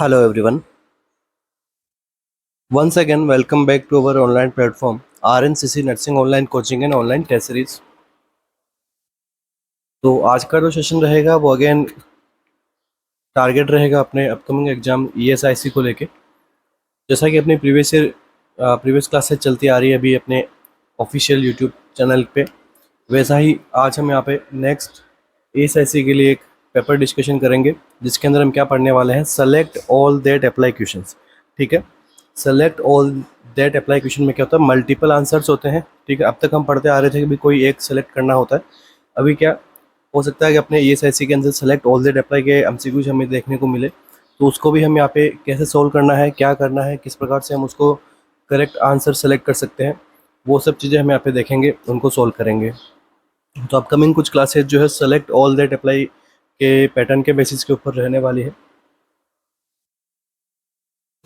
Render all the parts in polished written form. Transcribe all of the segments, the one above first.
Hello everyone. Once again, welcome back to our online platform RNCC Nursing Online Coaching and Online Test Series. तो आज का जो session रहेगा वो again target रहेगा अपने अपकमिंग एग्जाम ESIC को लेके। जैसा कि अपनी प्रीवियस क्लासेस चलती आ रही है अभी अपने ऑफिशियल यूट्यूब चैनल पे, वैसा ही आज हम यहाँ पे नेक्स्ट ESIC के लिए एक पेपर डिस्कशन करेंगे जिसके अंदर हम क्या पढ़ने वाले हैं, select all that apply questions. ठीक है, select all that apply question में क्या होता है, मल्टीपल आंसर्स होते हैं। ठीक है, अब तक हम पढ़ते आ रहे थे कि भी कोई एक सेलेक्ट करना होता है। अभी क्या हो सकता है कि अपने ESIC के अंदर सेलेक्ट ऑल दैट अप्लाई के MCQs हमें देखने को मिले, तो उसको भी हम यहाँ पे कैसे सोल्व करना है, क्या करना है, किस प्रकार से हम उसको करेक्ट आंसर सेलेक्ट कर सकते हैं, वो सब चीज़ें हम यहाँ पे देखेंगे, उनको सोल्व करेंगे। तो अपकमिंग कुछ क्लासेज जो है सेलेक्ट ऑल दैट अप्लाई के पैटर्न के बेसिस के ऊपर रहने वाली है।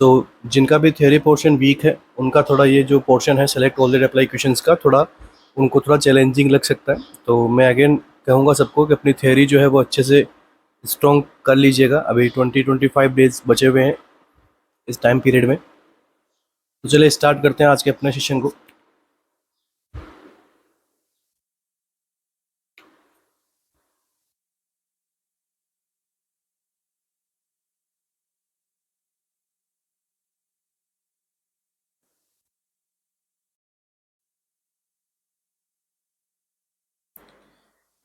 तो जिनका भी थ्योरी पोर्शन वीक है उनका थोड़ा ये जो पोर्शन है select all that apply questions का उनको थोड़ा चैलेंजिंग लग सकता है। तो मैं अगेन कहूँगा सबको कि अपनी थ्योरी जो है वो अच्छे से स्ट्रॉन्ग कर लीजिएगा। अभी 20-25 डेज बचे हुए हैं इस टाइम पीरियड में। तो चलिए स्टार्ट करते हैं आज के अपने सेशन को।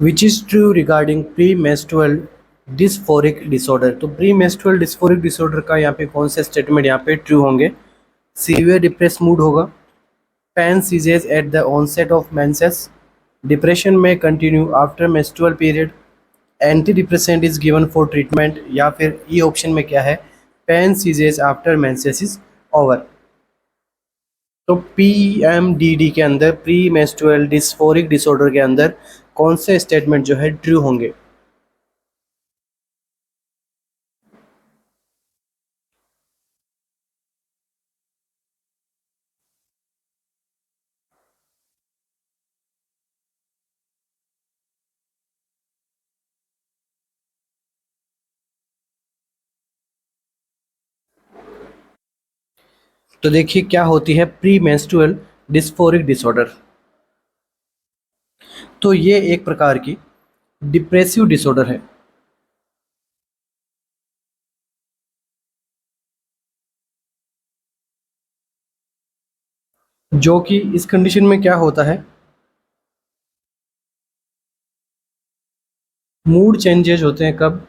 Which is true regarding pre menstrual dysphoric disorder. तो प्री मेंस्ट्रुअल डिस्फोरिक डिसऑर्डर का यहाँ पे कौन से स्टेटमेंट यहाँ पे ट्रू होंगे? सीवियर डिप्रेस मूड होगा, pain ceases at the onset of menses, depression में continue after menstrual period, anti depressant is given for treatment, या फिर ई ऑप्शन में क्या है, pain ceases after menses is over. तो PMDD के अंदर प्री मेंस्ट्रुअल डिस्फोरिक डिसऑर्डर के अंदर कौन से स्टेटमेंट जो है ट्रू होंगे? तो देखिए क्या होती है प्री मेंस्ट्रुअल डिस्फोरिक डिसऑर्डर। तो ये एक प्रकार की डिप्रेसिव डिसऑर्डर है। जो कि इस कंडीशन में क्या होता है, मूड चेंजेस होते हैं कब?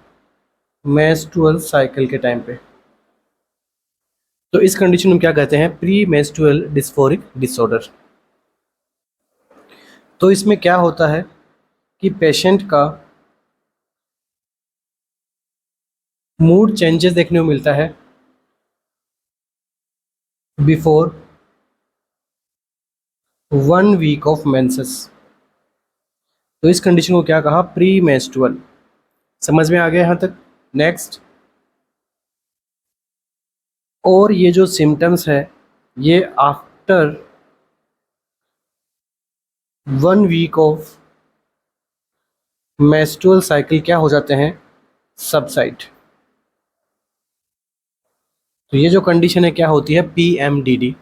मेंस्ट्रुअल साइकिल के टाइम पे। तो इस कंडीशन में क्या कहते हैं, प्री मेंस्ट्रुअल डिस्फोरिक डिसऑर्डर। तो इसमें क्या होता है कि पेशेंट का मूड चेंजेस देखने को मिलता है बिफोर 1 वीक ऑफ मेंसेस। तो इस कंडीशन को क्या कहा, प्री मेंस्ट्रुअल। समझ में आ गया यहाँ तक? नेक्स्ट, और ये जो सिम्टम्स है ये after 1 week of menstrual cycle क्या हो जाते हैं, सबसाइड। तो ये जो कंडीशन है क्या होती है, PMDD।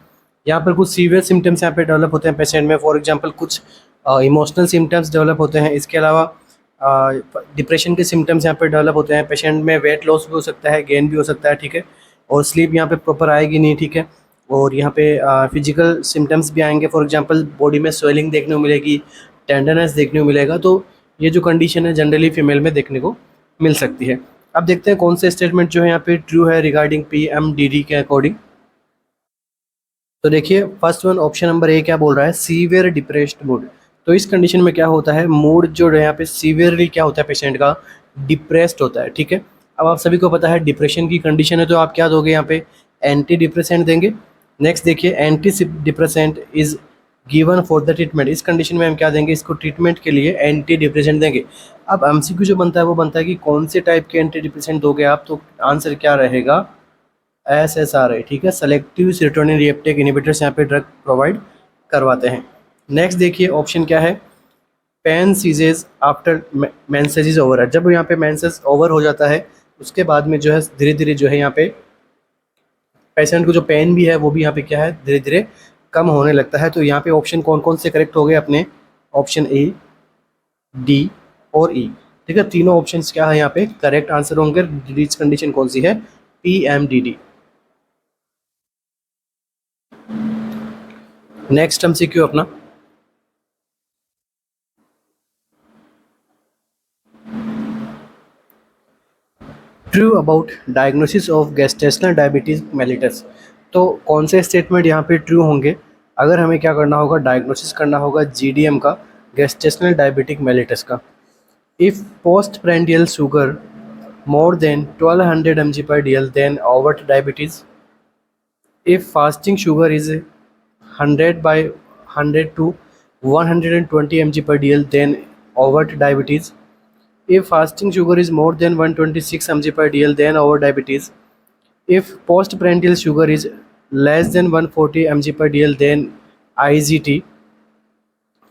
यहाँ पर कुछ सीवियर सिम्टम्स यहाँ पे डेवलप होते हैं पेशेंट में। फॉर एग्जांपल कुछ इमोशनल सिम्टम्स डेवलप होते हैं। इसके अलावा डिप्रेशन के सिम्टम्स यहाँ पे डेवलप होते हैं पेशेंट में। वेट लॉस भी हो सकता है, गेन भी हो सकता है। ठीक है, और स्लीप यहाँ पे प्रॉपर आएगी नहीं। ठीक है, और यहाँ पे फिजिकल सिम्टम्स भी आएंगे। फॉर एग्जांपल बॉडी में स्वेलिंग देखने को मिलेगी, टेंडरनेस देखने को मिलेगा। तो ये जो कंडीशन है जनरली फीमेल में देखने को मिल सकती है। अब देखते हैं कौन से स्टेटमेंट जो है यहाँ पे ट्रू है रिगार्डिंग PMDD के अकॉर्डिंग। तो देखिए फर्स्ट वन ऑप्शन नंबर ए क्या बोल रहा है, सीवियर डिप्रेस्ड मूड। तो इस कंडीशन में क्या होता है, मूड जो है यहाँ पे सीवियरली क्या होता है पेशेंट का, डिप्रेस्ड होता है। ठीक है, अब आप सभी को पता है डिप्रेशन की कंडीशन है, तो आप क्या दोगे यहाँ पे, एंटी डिप्रेसेंट देंगे। नेक्स्ट देखिए, anti depressant is given for the treatment. इस कंडीशन में हम क्या देंगे, इसको ट्रीटमेंट के लिए एंटी डिप्रेसेंट देंगे। अब MCQ जो बनता है वो बनता है कि कौन से टाइप के एंटी डिप्रेसेंट दोगे आप, तो आंसर क्या रहेगा, SSRI। ठीक है, सेलेक्टिव सेरोटोनिन रीअपटेक इनहिबिटर्स यहाँ पे ड्रग प्रोवाइड करवाते हैं। नेक्स्ट देखिए ऑप्शन क्या है, pain ceases after menses is over. जब यहाँ पे मेंसेस ओवर हो जाता है उसके बाद में जो है धीरे धीरे जो है यहाँ पे पेशेंट को जो पेन भी है वो भी यहाँ पे क्या है धीरे धीरे कम होने लगता है। तो यहाँ पे ऑप्शन कौन कौन से करेक्ट हो गए अपने, ऑप्शन ए, डी और ई। ठीक है, तीनों ऑप्शंस क्या है यहाँ पे करेक्ट आंसर होंगे। डिजीज कंडीशन कौन सी है, PMDD। नेक्स्ट MCQ अपना, true about diagnosis of gestational diabetes mellitus. तो कौन से स्टेटमेंट यहाँ पे ट्रू होंगे, अगर हमें क्या करना होगा, डायग्नोसिस करना होगा GDM का, गेस्टेशनल डायबिटिक मेलिटस का। If post prandial sugar more than 1200 mg per dl then overt diabetes. If fasting sugar is 100 by 100 to 120 mg per dl then overt diabetes. If fasting sugar is more than 126 mg per dl then overt diabetes. If postprandial sugar is less than 140 mg per dl then IGT.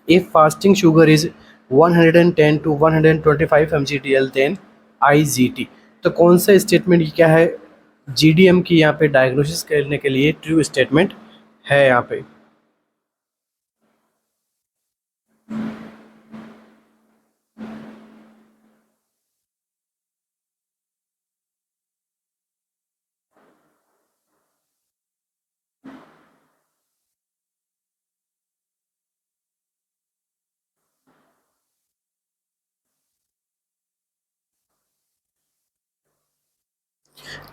If fasting sugar is 110 to 125 mg dl then IGT। तो कौन सा statement क्या है GDM की यहाँ पे diagnosis करने के लिए ट्रू स्टेटमेंट है यहाँ पे।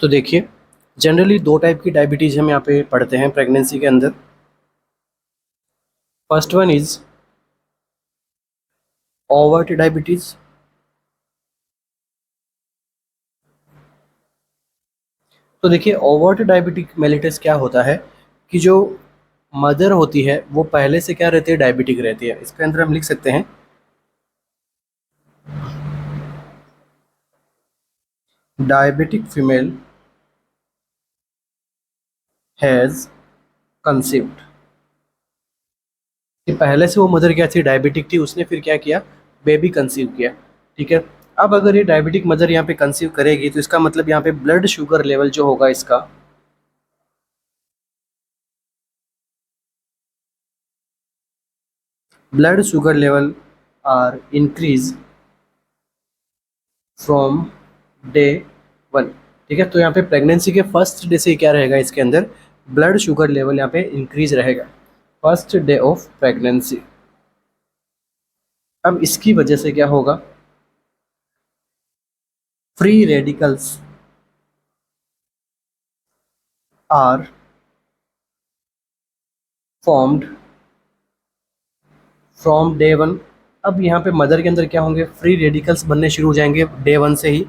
तो देखिए जनरली दो टाइप की डायबिटीज़ हम यहाँ पे पढ़ते हैं प्रेगनेंसी के अंदर। First one is overt diabetes. तो देखिए ओवर्ट डायबिटिक मेलिटस क्या होता है कि जो मदर होती है वो पहले से क्या रहती है, डायबिटिक रहती है। इसके अंदर हम लिख सकते हैं डायबिटिक फीमेल हैज़ कंसीव्ड। कि पहले से वो मदर क्या थी, डायबिटिक थी, उसने फिर क्या किया, बेबी कंसीव किया। ठीक है, अब अगर ये डायबिटिक मदर यहाँ पे कंसीव करेगी तो इसका मतलब यहाँ पे ब्लड शुगर लेवल जो होगा इसका, blood sugar level are increase from day 1। ठीक है, तो यहाँ पे प्रेगनेंसी के फर्स्ट डे से क्या रहेगा, इसके अंदर ब्लड शुगर लेवल यहाँ पे इंक्रीज रहेगा फर्स्ट डे ऑफ प्रेगनेंसी। अब इसकी वजह से क्या होगा, free radicals are formed from day 1। अब यहाँ पे मदर के अंदर क्या होंगे, फ्री रेडिकल्स बनने शुरू हो जाएंगे डे 1 से ही।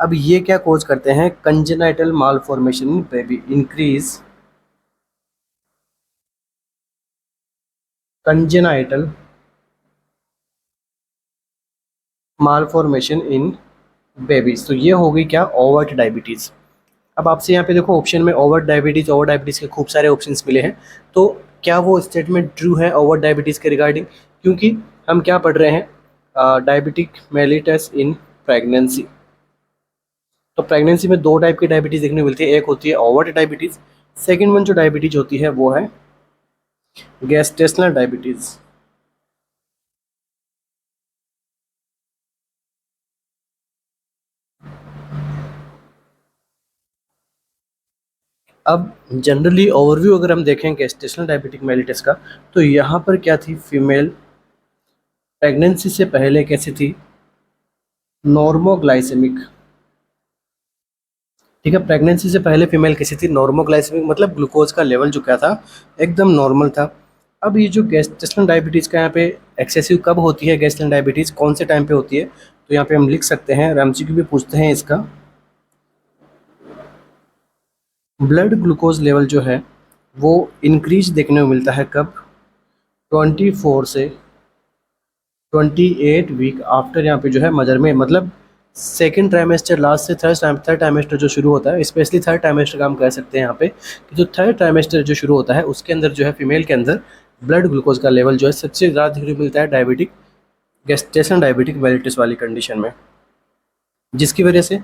अब ये क्या कोज करते हैं, congenital malformation in baby, increase congenital malformation in babies. तो ये हो गई क्या, ओवर्ट डायबिटीज़। अब आपसे यहाँ पे देखो ऑप्शन में ओवर्ट डायबिटीज़ के खूब सारे ऑप्शंस मिले हैं। तो क्या वो स्टेटमेंट ट्रू है ओवर्ट डायबिटीज़ के रिगार्डिंग, क्योंकि हम क्या पढ़ रहे हैं, डायबिटिक मेलिटस इन प्रेगनेंसी। तो प्रेगनेंसी में दो टाइप की डायबिटीज़ देखने को मिलती है, एक होती है ओवर्ट डायबिटीज़, सेकेंड वन जो डायबिटीज़ होती है वो है गेस्टेशनल डायबिटीज़। अब जनरली ओवरव्यू अगर हम देखें गेस्टेशनल डायबिटिक मेलिटस का, तो यहाँ पर क्या थी, फीमेल प्रेगनेंसी से पहले कैसी थी, नॉर्मोग्लाइसेमिक। ठीक है, प्रेगनेंसी से पहले फीमेल कैसी थी, नॉर्मोग्लाइसेमिक, मतलब ग्लूकोज का लेवल जो क्या था, एकदम नॉर्मल था। अब ये जो गेस्टेशनल डायबिटीज़ का यहाँ पे एक्सेसिव कब होती है, गेस्टेशनल डायबिटीज़ कौन से टाइम पे होती है, तो यहाँ पे हम लिख सकते हैं, MCQ भी पूछते हैं इसका, ब्लड ग्लूकोज लेवल जो है वो इंक्रीज देखने को मिलता है कब, 24 से 28 वीक आफ्टर यहाँ पे जो है मदर में, मतलब सेकेंड ट्राइमेस्टर लास्ट से थर्ड ट्राइमेस्टर जो शुरू होता है, स्पेशली थर्ड ट्राइमेस्टर का हम कह सकते हैं यहाँ पे कि जो थर्ड ट्राइमेस्टर जो शुरू होता है उसके अंदर जो है फीमेल के अंदर ब्लड ग्लूकोज का लेवल जो है सबसे ज़्यादा देखने को मिलता है डायबिटिक गेस्टेशनल डायबिटिक मेलिटस वाली कंडीशन में, जिसकी वजह से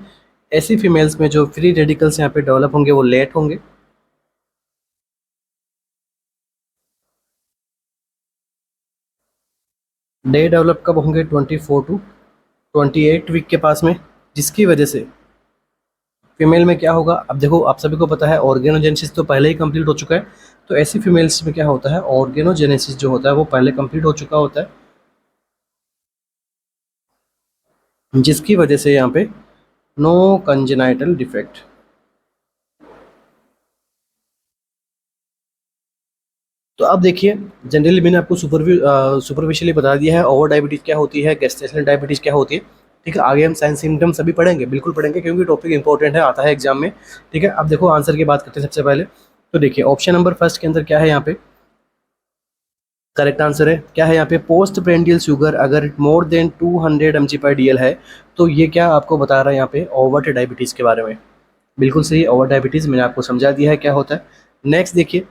ऐसी फीमेल्स में जो फ्री रेडिकल्स यहाँ पे डेवलप होंगे वो लेट होंगे। डे डेवलप कब होंगे? 24 टू 28 वीक के पास में, जिसकी वजह से फीमेल में क्या होगा? अब देखो, आप सभी को पता है ऑर्गेनोजेनेसिस तो पहले ही कंप्लीट हो चुका है, तो ऐसी फीमेल्स में क्या होता है, ऑर्गेनोजेनेसिस जो होता है वो पहले कंप्लीट हो चुका होता है, जिसकी वजह से यहाँ पे नो कंजेनाइटल डिफेक्ट। तो अब देखिए, जनरली मैंने आपको सुपरफिशियली बता दिया है ओवर डायबिटीज़ क्या होती है, गेस्टेशनल डायबिटीज़ क्या होती है। ठीक है, आगे हम साइंस सिम्टम्स सभी पढ़ेंगे, बिल्कुल पढ़ेंगे, क्योंकि टॉपिक इंपॉर्टेंट है, आता है एग्जाम में। ठीक है, अब देखो आंसर की बात करते हैं सबसे पहले। तो देखिए ऑप्शन नंबर फर्स्ट के अंदर क्या है, यहाँ पे करेक्ट आंसर है, क्या है यहाँ पे, पोस्ट प्रेंडियल शुगर अगर मोर देन 200 mg/dl है, तो ये क्या आपको बता रहा है यहाँ पे, ओवर डायबिटीज़ के बारे में। बिल्कुल सही, ओवर डायबिटीज़ मैंने आपको समझा दिया है क्या होता है। नेक्स्ट देखिए,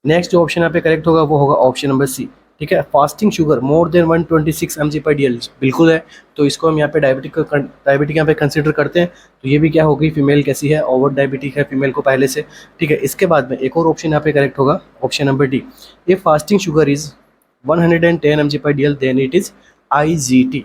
नेक्स्ट जो ऑप्शन यहाँ पे करेक्ट होगा वो होगा ऑप्शन नंबर सी। ठीक है, fasting sugar more than 126 mg/dl, बिल्कुल है। तो इसको हम यहाँ पे डायबिटिक यहाँ पे कंसिडर करते हैं। तो ये भी क्या होगी, फीमेल कैसी है, ओवर डायबिटिक है फीमेल को पहले से। ठीक है, इसके बाद में एक और ऑप्शन यहाँ पे करेक्ट होगा, ऑप्शन नंबर डी। ये fasting sugar is 110 mg/dl then it is IGT।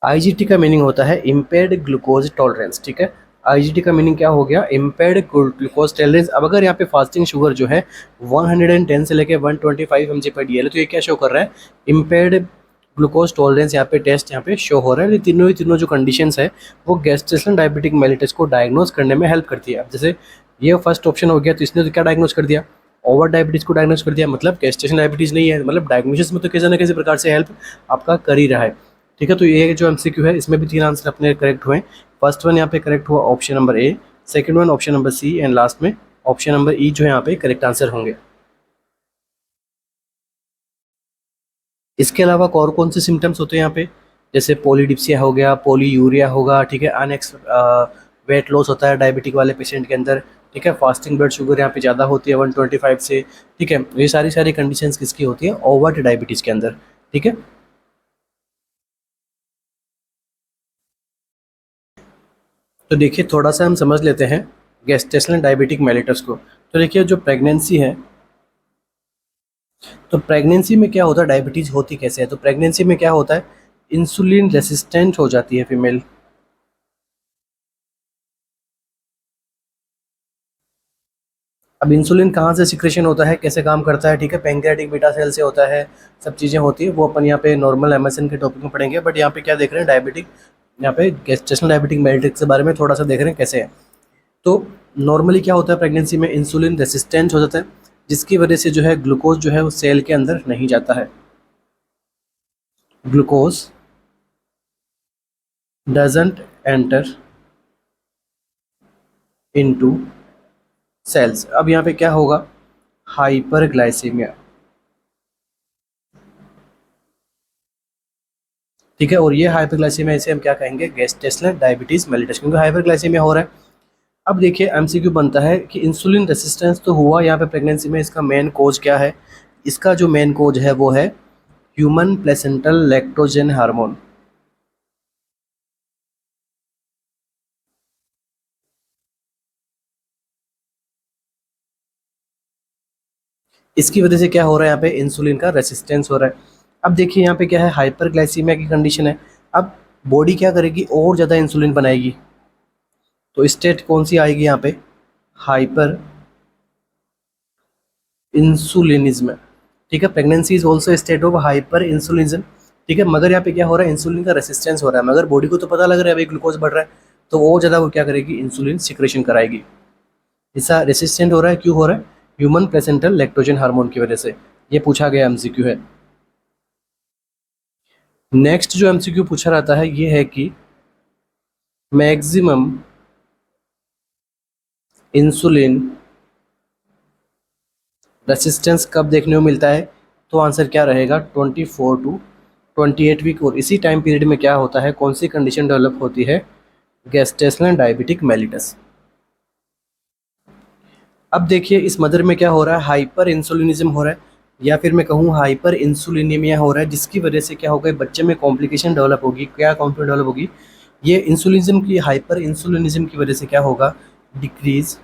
IGT का मीनिंग होता है इम्पेयर्ड ग्लूकोज टॉलरेंस। ठीक है, आईजीटी का मीनिंग क्या हो गया, इम्पेयर्ड ग्लूकोज टॉलरेंस। अब अगर यहाँ पे फास्टिंग शुगर जो है 110 से लेके 125 mg/dl है, तो ये क्या शो कर रहा है, इम्पेयर्ड ग्लूकोज टॉलरेंस। यहाँ पे टेस्ट यहाँ पे शो हो रहा है। ये तीनों जो कंडीशंस है वो गेस्टेशनल डायबिटिक मेलिटस को डायग्नोज करने में हेल्प करती है। अब जैसे ये फर्स्ट ऑप्शन हो गया, तो इसने तो क्या डायग्नोज कर दिया, ओवर डायबिटीज़ को डायग्नोज कर दिया, मतलब गेस्टेशनल डायबिटीज़ नहीं है, मतलब डायग्नोसिस में तो किसी ना किसी प्रकार से हेल्प आपका कर ही रहा है। ठीक है, तो ये जो एमसीक्यू है इसमें भी तीन आंसर अपने करेक्ट हुए। फर्स्ट वन यहाँ पे करेक्ट हुआ option number A, second one option number C, and last में ऑप्शन नंबर ई जो है यहाँ पे करेक्ट आंसर होंगे। इसके अलावा और कौन से सिम्टम्स होते हैं यहाँ पे, जैसे पॉलीडिप्सिया हो गया, पॉलीयूरिया होगा। ठीक है, वेट लॉस होता है डायबिटिक वाले पेशेंट के अंदर। ठीक है, फास्टिंग ब्लड शुगर यहाँ पे ज़्यादा होती है 125 से। ठीक है, ये सारी सारी कंडीशंस किसकी होती है, ओवर डायबिटीज़ के अंदर। ठीक है, तो देखिए थोड़ा सा हम समझ लेते हैं गेस्टेशनल डायबिटिक मेलिटस को। तो देखिए जो प्रेगनेंसी है, तो प्रेगनेंसी में क्या होता है, डायबिटीज़ होती कैसे है, तो प्रेगनेंसी में क्या होता है, इंसुलिन रेसिस्टेंट हो जाती है फीमेल। अब इंसुलिन कहाँ से सिक्रेशन होता है, कैसे काम करता है, ठीक है, पैंक्रियाटिक बीटा सेल से होता है, सब चीज़ें होती है, वो अपन यहाँ पे नॉर्मल एमएसएन के टॉपिक में पढ़ेंगे। बट यहाँ पे क्या देख रहे हैं, डायबिटिक, यहाँ पे गेस्टेशनल डायबिटिक मेलिटस के बारे में थोड़ा सा देख रहे हैं कैसे है। तो नॉर्मली क्या होता है, प्रेगनेंसी में इंसुलिन रेसिस्टेंट हो जाता है, जिसकी वजह से जो है ग्लूकोज जो है वो सेल के अंदर नहीं जाता है। Glucose doesn't enter into cells. अब यहाँ पे क्या होगा, हाइपरग्लाइसीमिया। ठीक है, और ये हाइपरग्लाइसीमिया, इसे हम क्या कहेंगे, गेस्टेशनल डायबिटीज मेलिटस, क्योंकि हाइपरग्लाइसीमिया हो रहा है। अब देखिए एमसीक्यू बनता है कि इंसुलिन रेसिस्टेंस तो हुआ यहाँ पे प्रेगनेंसी में, इसका मेन कोज क्या है, इसका जो मेन कोज है वो है ह्यूमन प्लेसेंटल लैक्टोजन हार्मोन। इसकी वजह से क्या हो रहा है, यहाँ पे इंसुलिन का रेसिस्टेंस हो रहा है। अब देखिए यहाँ पे क्या है, हाइपरग्लाइसीमिया की कंडीशन है। अब बॉडी क्या करेगी, और ज़्यादा इंसुलिन बनाएगी, तो स्टेट कौन सी आएगी यहाँ पे, हाइपर इंसुलिनिज्म। ठीक है, pregnancy is also state of hyper insulinism. ठीक है, मगर यहाँ पे क्या हो रहा है, इंसुलिन का रेसिस्टेंस हो रहा है, मगर बॉडी को तो पता लग रहा है भाई ग्लूकोज बढ़ रहा है, तो और ज़्यादा वो क्या करेगी, इंसुलिन सिक्रेशन कराएगी। ऐसा रेसिस्टेंट हो रहा है, क्यों हो रहा है, ह्यूमन प्लेसेंटल लैक्टोजन हार्मोन की वजह से। ये पूछा गया एमसीक्यू है। नेक्स्ट जो एमसीक्यू पूछा रहता है ये है कि मैक्सिमम इंसुलिन रेसिस्टेंस कब देखने को मिलता है, तो आंसर क्या रहेगा, 24 टू 28 वीक। और इसी टाइम पीरियड में क्या होता है, कौन सी कंडीशन डेवलप होती है, गेस्टेशनल डायबिटिक मेलिटस। अब देखिए इस मदर में क्या हो रहा है, हाइपर इंसुलिनिज्म हो रहा है, या फिर मैं कहूँ हाइपर इंसुलिनीमिया हो रहा है, जिसकी वजह से क्या होगा, बच्चे में कॉम्प्लिकेशन डेवलप होगी। क्या कॉम्प्लिकेशन डेवलप होगी, ये इंसुलिनिज्म की, हाइपर इंसुलिनिज्म की वजह से क्या होगा, decrease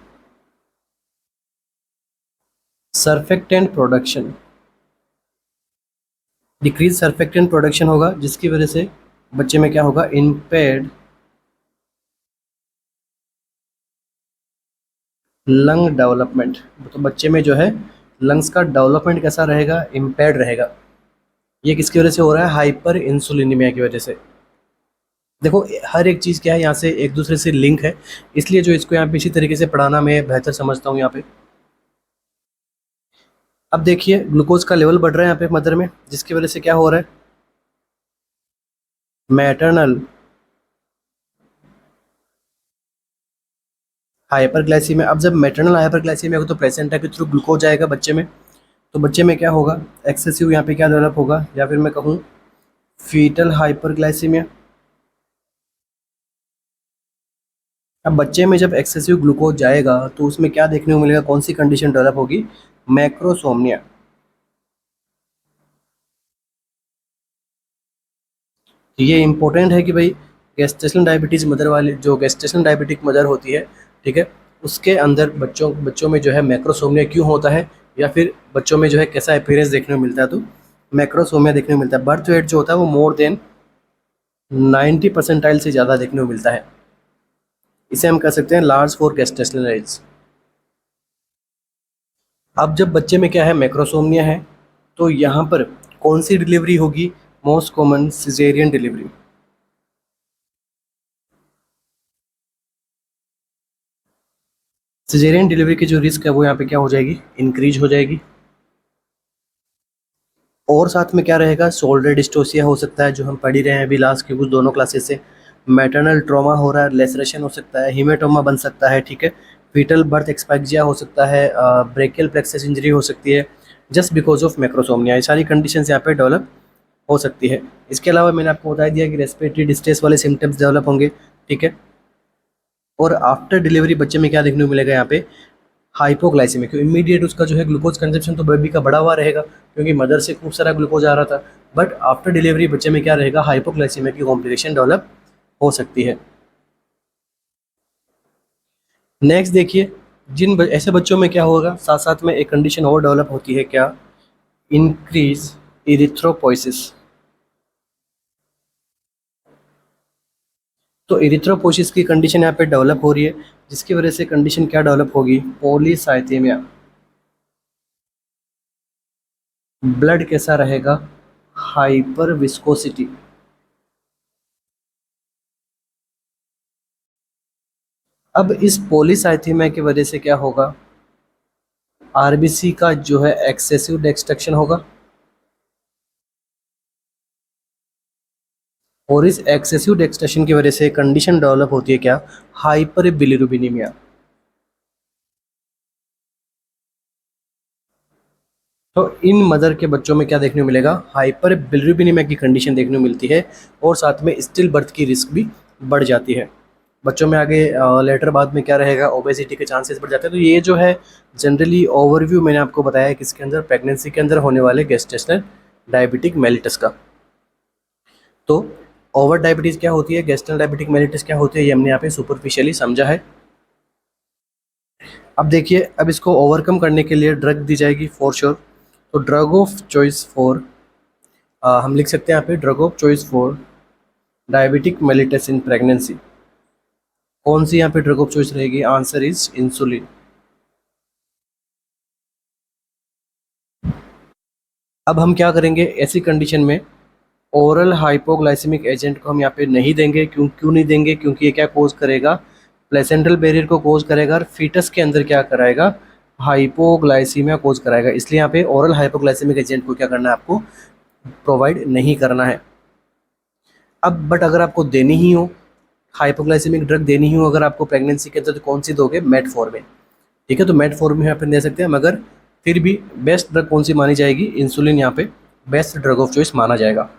surfactant production. Decrease surfactant production होगा, जिसकी वजह से बच्चे में क्या होगा, इम्पेयर्ड लंग डेवलपमेंट। तो बच्चे में जो है लंग्स का डेवलपमेंट कैसा रहेगा, इम्पेयर्ड रहेगा। ये किसकी वजह से हो रहा है, हाइपर इंसुलिनिमिया की वजह से। देखो हर एक चीज़ क्या है यहाँ से एक दूसरे से लिंक है, इसलिए जो इसको यहाँ पे इसी तरीके से पढ़ाना मैं बेहतर समझता हूँ यहाँ पे। अब देखिए ग्लूकोज का लेवल बढ़ रहा है यहाँ पे मदर में, जिसकी वजह से क्या हो रहा है, मैटरनल हाइपरग्लाइसीमिया। अब जब मैटरनल हाइपरग्लाइसीमिया को तो प्लेसेंटा के थ्रू ग्लूकोज जाएगा बच्चे में, तो बच्चे में क्या होगा, एक्सेसिव यहाँ पे क्या डेवलप होगा, या फिर मैं कहूँ फीटल हाइपरग्लाइसीमिया। अब बच्चे में जब एक्सेसिव ग्लूकोज जाएगा तो उसमें क्या देखने को मिलेगा, कौन सी कंडीशन डेवलप होगी, मैक्रोसोमनिया। ये इंपॉर्टेंट है कि भाई गेस्टेशनल डायबिटीज़ मदर वाले, जो गेस्टेशनल डायबिटिक मदर होती है, ठीक है, उसके अंदर बच्चों बच्चों में जो है मैक्रोसोमिया क्यों होता है, या फिर बच्चों में जो है कैसा अपीयरेंस देखने को मिलता है, तो मैक्रोसोमिया देखने को मिलता है। बर्थ वेट जो होता है वो मोर देन 90 परसेंटाइल से ज़्यादा देखने को मिलता है। इसे हम कह सकते हैं लार्ज फॉर गेस्टेशनल एज। अब जब बच्चे में क्या है, मैक्रोसोमिया है, तो यहाँ पर कौन सी डिलीवरी होगी, most common caesarean delivery. Caesarean delivery की जो रिस्क है वो यहाँ पे क्या हो जाएगी, इंक्रीज हो जाएगी। और साथ में क्या रहेगा, शोल्डर डिस्टोसिया हो सकता है, जो हम पढ़ ही रहे हैं अभी लास्ट के कुछ दोनों क्लासेस से। मैटरनल ट्रॉमा हो रहा है, लेसरेशन हो सकता है, हीमेटोमा बन सकता है, ठीक है, फीटल बर्थ एक्सपैक्सिया हो सकता है, ब्रेकियल प्लेक्सस इंजरी हो सकती है, जस्ट बिकॉज ऑफ मैक्रोसोमिया। ये सारी कंडीशंस यहाँ पे डेवलप हो सकती है। इसके अलावा मैंने आपको बता दिया कि रेस्पिरेटरी डिस्ट्रेस वाले सिम्टम्स डेवलप होंगे, ठीक है। और आफ्टर डिलीवरी बच्चे में क्या देखने को मिलेगा, यहाँ पे हाइपोग्लाइसीमिया, क्योंकि इमीडिएट उसका जो है ग्लूकोज कंजप्शन तो बेबी का बढ़ा हुआ रहेगा, क्योंकि मदर से खूब सारा ग्लूकोज आ रहा था। बट आफ्टर डिलीवरी बच्चे में क्या रहेगा, हाइपोग्लाइसीमिया की कॉम्प्लिकेशन डेवलप हो सकती है। नेक्स्ट देखिए, ऐसे बच्चों में क्या होगा, साथ साथ में एक कंडीशन और डेवलप होती है, क्या, इंक्रीज इरिथ्रोपोइसिस। तो इरिथ्रोपोइसिस की कंडीशन यहाँ पे डेवलप हो रही है, जिसकी वजह से कंडीशन क्या डेवलप होगी, पॉलीसाइथेमिया। ब्लड कैसा रहेगा, हाइपर विस्कोसिटी। अब इस पॉलीसाइथेमिया की वजह से क्या होगा, आरबीसी का जो है एक्सेसिव डिस्ट्रक्शन होगा, और इस एक्सेसिव डिस्ट्रक्शन की वजह से कंडीशन डेवलप होती है क्या, हाइपर बिलिरुबिनीमिया। तो इन मदर के बच्चों में क्या देखने को मिलेगा, हाइपर बिलिरुबिनीमिया की कंडीशन देखने को मिलती है, और साथ में स्टिल बर्थ की रिस्क भी बढ़ जाती है। बच्चों में आगे लेटर बाद में क्या रहेगा, ओबेसिटी के चांसेस बढ़ जाते हैं। तो ये जो है जनरली ओवरव्यू मैंने आपको बताया है किसके अंदर, प्रेगनेंसी के अंदर होने वाले गेस्टेशनल डायबिटिक मेलिटस का। तो ओवर डायबिटीज़ क्या होती है, गेस्ट्रल डायबिटिक मेलिटस क्या होती है, ये हमने यहाँ पे सुपरफिशियली समझा है। अब देखिए, अब इसको ओवरकम करने के लिए ड्रग दी जाएगी फॉर श्योर। तो ड्रग ऑफ चॉइस फॉर, हम लिख सकते हैं यहाँ पे drug of choice for diabetic mellitus in pregnancy. कौन सी यहाँ पे ड्रग ऑफ चॉइस रहेगी, आंसर इज इंसुलिन। अब हम क्या करेंगे ऐसी कंडीशन में, ओरल हाइपोग्लाइसेमिक एजेंट को हम यहाँ पे नहीं देंगे। क्यों क्यों नहीं देंगे, क्योंकि ये क्या कोज करेगा, प्लेसेंटल बैरियर को कोज करेगा, और फीटस के अंदर क्या कराएगा, हाइपोग्लाइसीमिया कोज कराएगा। इसलिए यहाँ पे ओरल हाइपोग्लाइसेमिक एजेंट को क्या करना है, आपको प्रोवाइड नहीं करना है। अब बट अगर आपको देनी ही हो, हाइपोग्लाइसेमिक ड्रग देनी ही हो अगर आपको प्रेगनेंसी के अंदर, तो कौन सी दोगे, मेटफॉर्मिन, ठीक है। तो मेटफॉर्मिन यहाँ पे दे सकते हैं, मगर फिर भी बेस्ट ड्रग कौन सी मानी जाएगी, इंसुलिन यहाँ पे बेस्ट ड्रग ऑफ चॉइस माना जाएगा।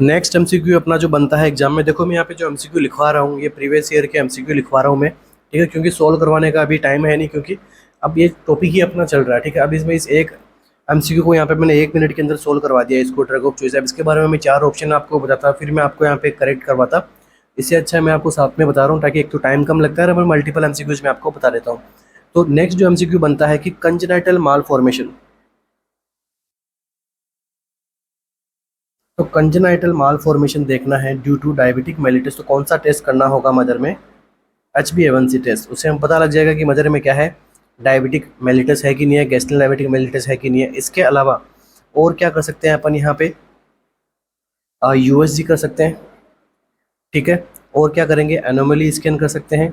नेक्स्ट एमसीक्यू अपना जो बनता है एग्जाम में, देखो मैं यहाँ पे जो एमसीक्यू लिखवा रहा हूँ ये प्रीवियस ईयर के एमसीक्यू लिखवा रहा हूँ मैं, ठीक है, क्योंकि सोल्व करवाने का अभी टाइम है नहीं, क्योंकि अब ये टॉपिक ही अपना चल रहा है, ठीक है। अब इसमें इस एक एमसीक्यू को यहाँ पे मैंने 1 मिनट के अंदर सोल्व करवा दिया इसको, ड्रग ऑफ चॉइस। अब इसके बारे में मैं 4 ऑप्शन आपको बताता, फिर मैं आपको यहाँ पे करेक्ट करवाता। इससे अच्छा मैं आपको साथ में बता रहा हूँ, ताकि एक तो टाइम कम लगता है और मैं मल्टीपल एमसीक्यूज में आपको बता देता हूँ। तो नेक्स्ट जो एमसीक्यू बनता है कि कंजेनाइटल माल फॉर्मेशन, तो कंजेनाइटल माल फॉर्मेशन देखना है ड्यू टू डायबिटिक मेलिटस, तो कौन सा टेस्ट करना होगा मदर में? HbA1c test. उससे हम पता लग जाएगा कि मदर में क्या है, डायबिटिक मेलिटस है कि नहीं है, गैस्ट्रल डायबिटिक मेलिटस है कि नहीं है। इसके अलावा और क्या कर सकते हैं अपन यहाँ पे, USG कर सकते हैं, ठीक है। और क्या करेंगे, एनोमली स्कैन कर सकते हैं।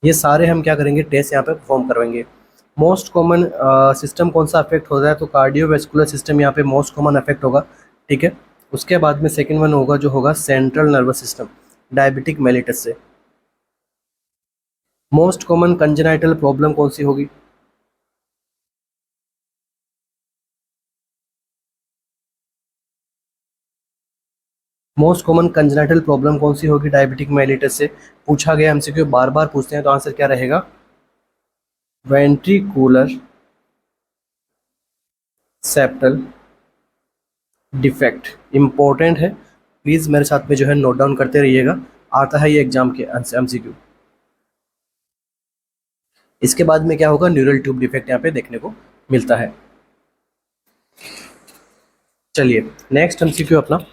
ये सारे हम क्या करेंगे, टेस्ट यहाँ पे परफॉर्म करवाएंगे। मोस्ट कॉमन सिस्टम कौन सा अफेक्ट होता है, तो कार्डियोवैस्कुलर सिस्टम यहाँ पे मोस्ट कॉमन अफेक्ट होगा, ठीक है। उसके बाद में सेकंड वन होगा जो होगा central nervous system, diabetic mellitus से। मोस्ट कॉमन कंजेनाइटल प्रॉब्लम कौन सी होगी? मोस्ट कॉमन कंजेनाइटल प्रॉब्लम कौन सी होगी डायबिटिक मेलिटस से? पूछा गया MCQ, बार बार पूछते हैं, तो आंसर क्या रहेगा? Ventricular septal defect. इंपॉर्टेंट है, प्लीज़ मेरे साथ में जो है नोट डाउन करते रहिएगा, आता है ये एग्जाम के MCQ। इसके बाद में क्या होगा, न्यूरल ट्यूब डिफेक्ट यहाँ पे देखने को मिलता है। चलिए नेक्स्ट MCQ अपना,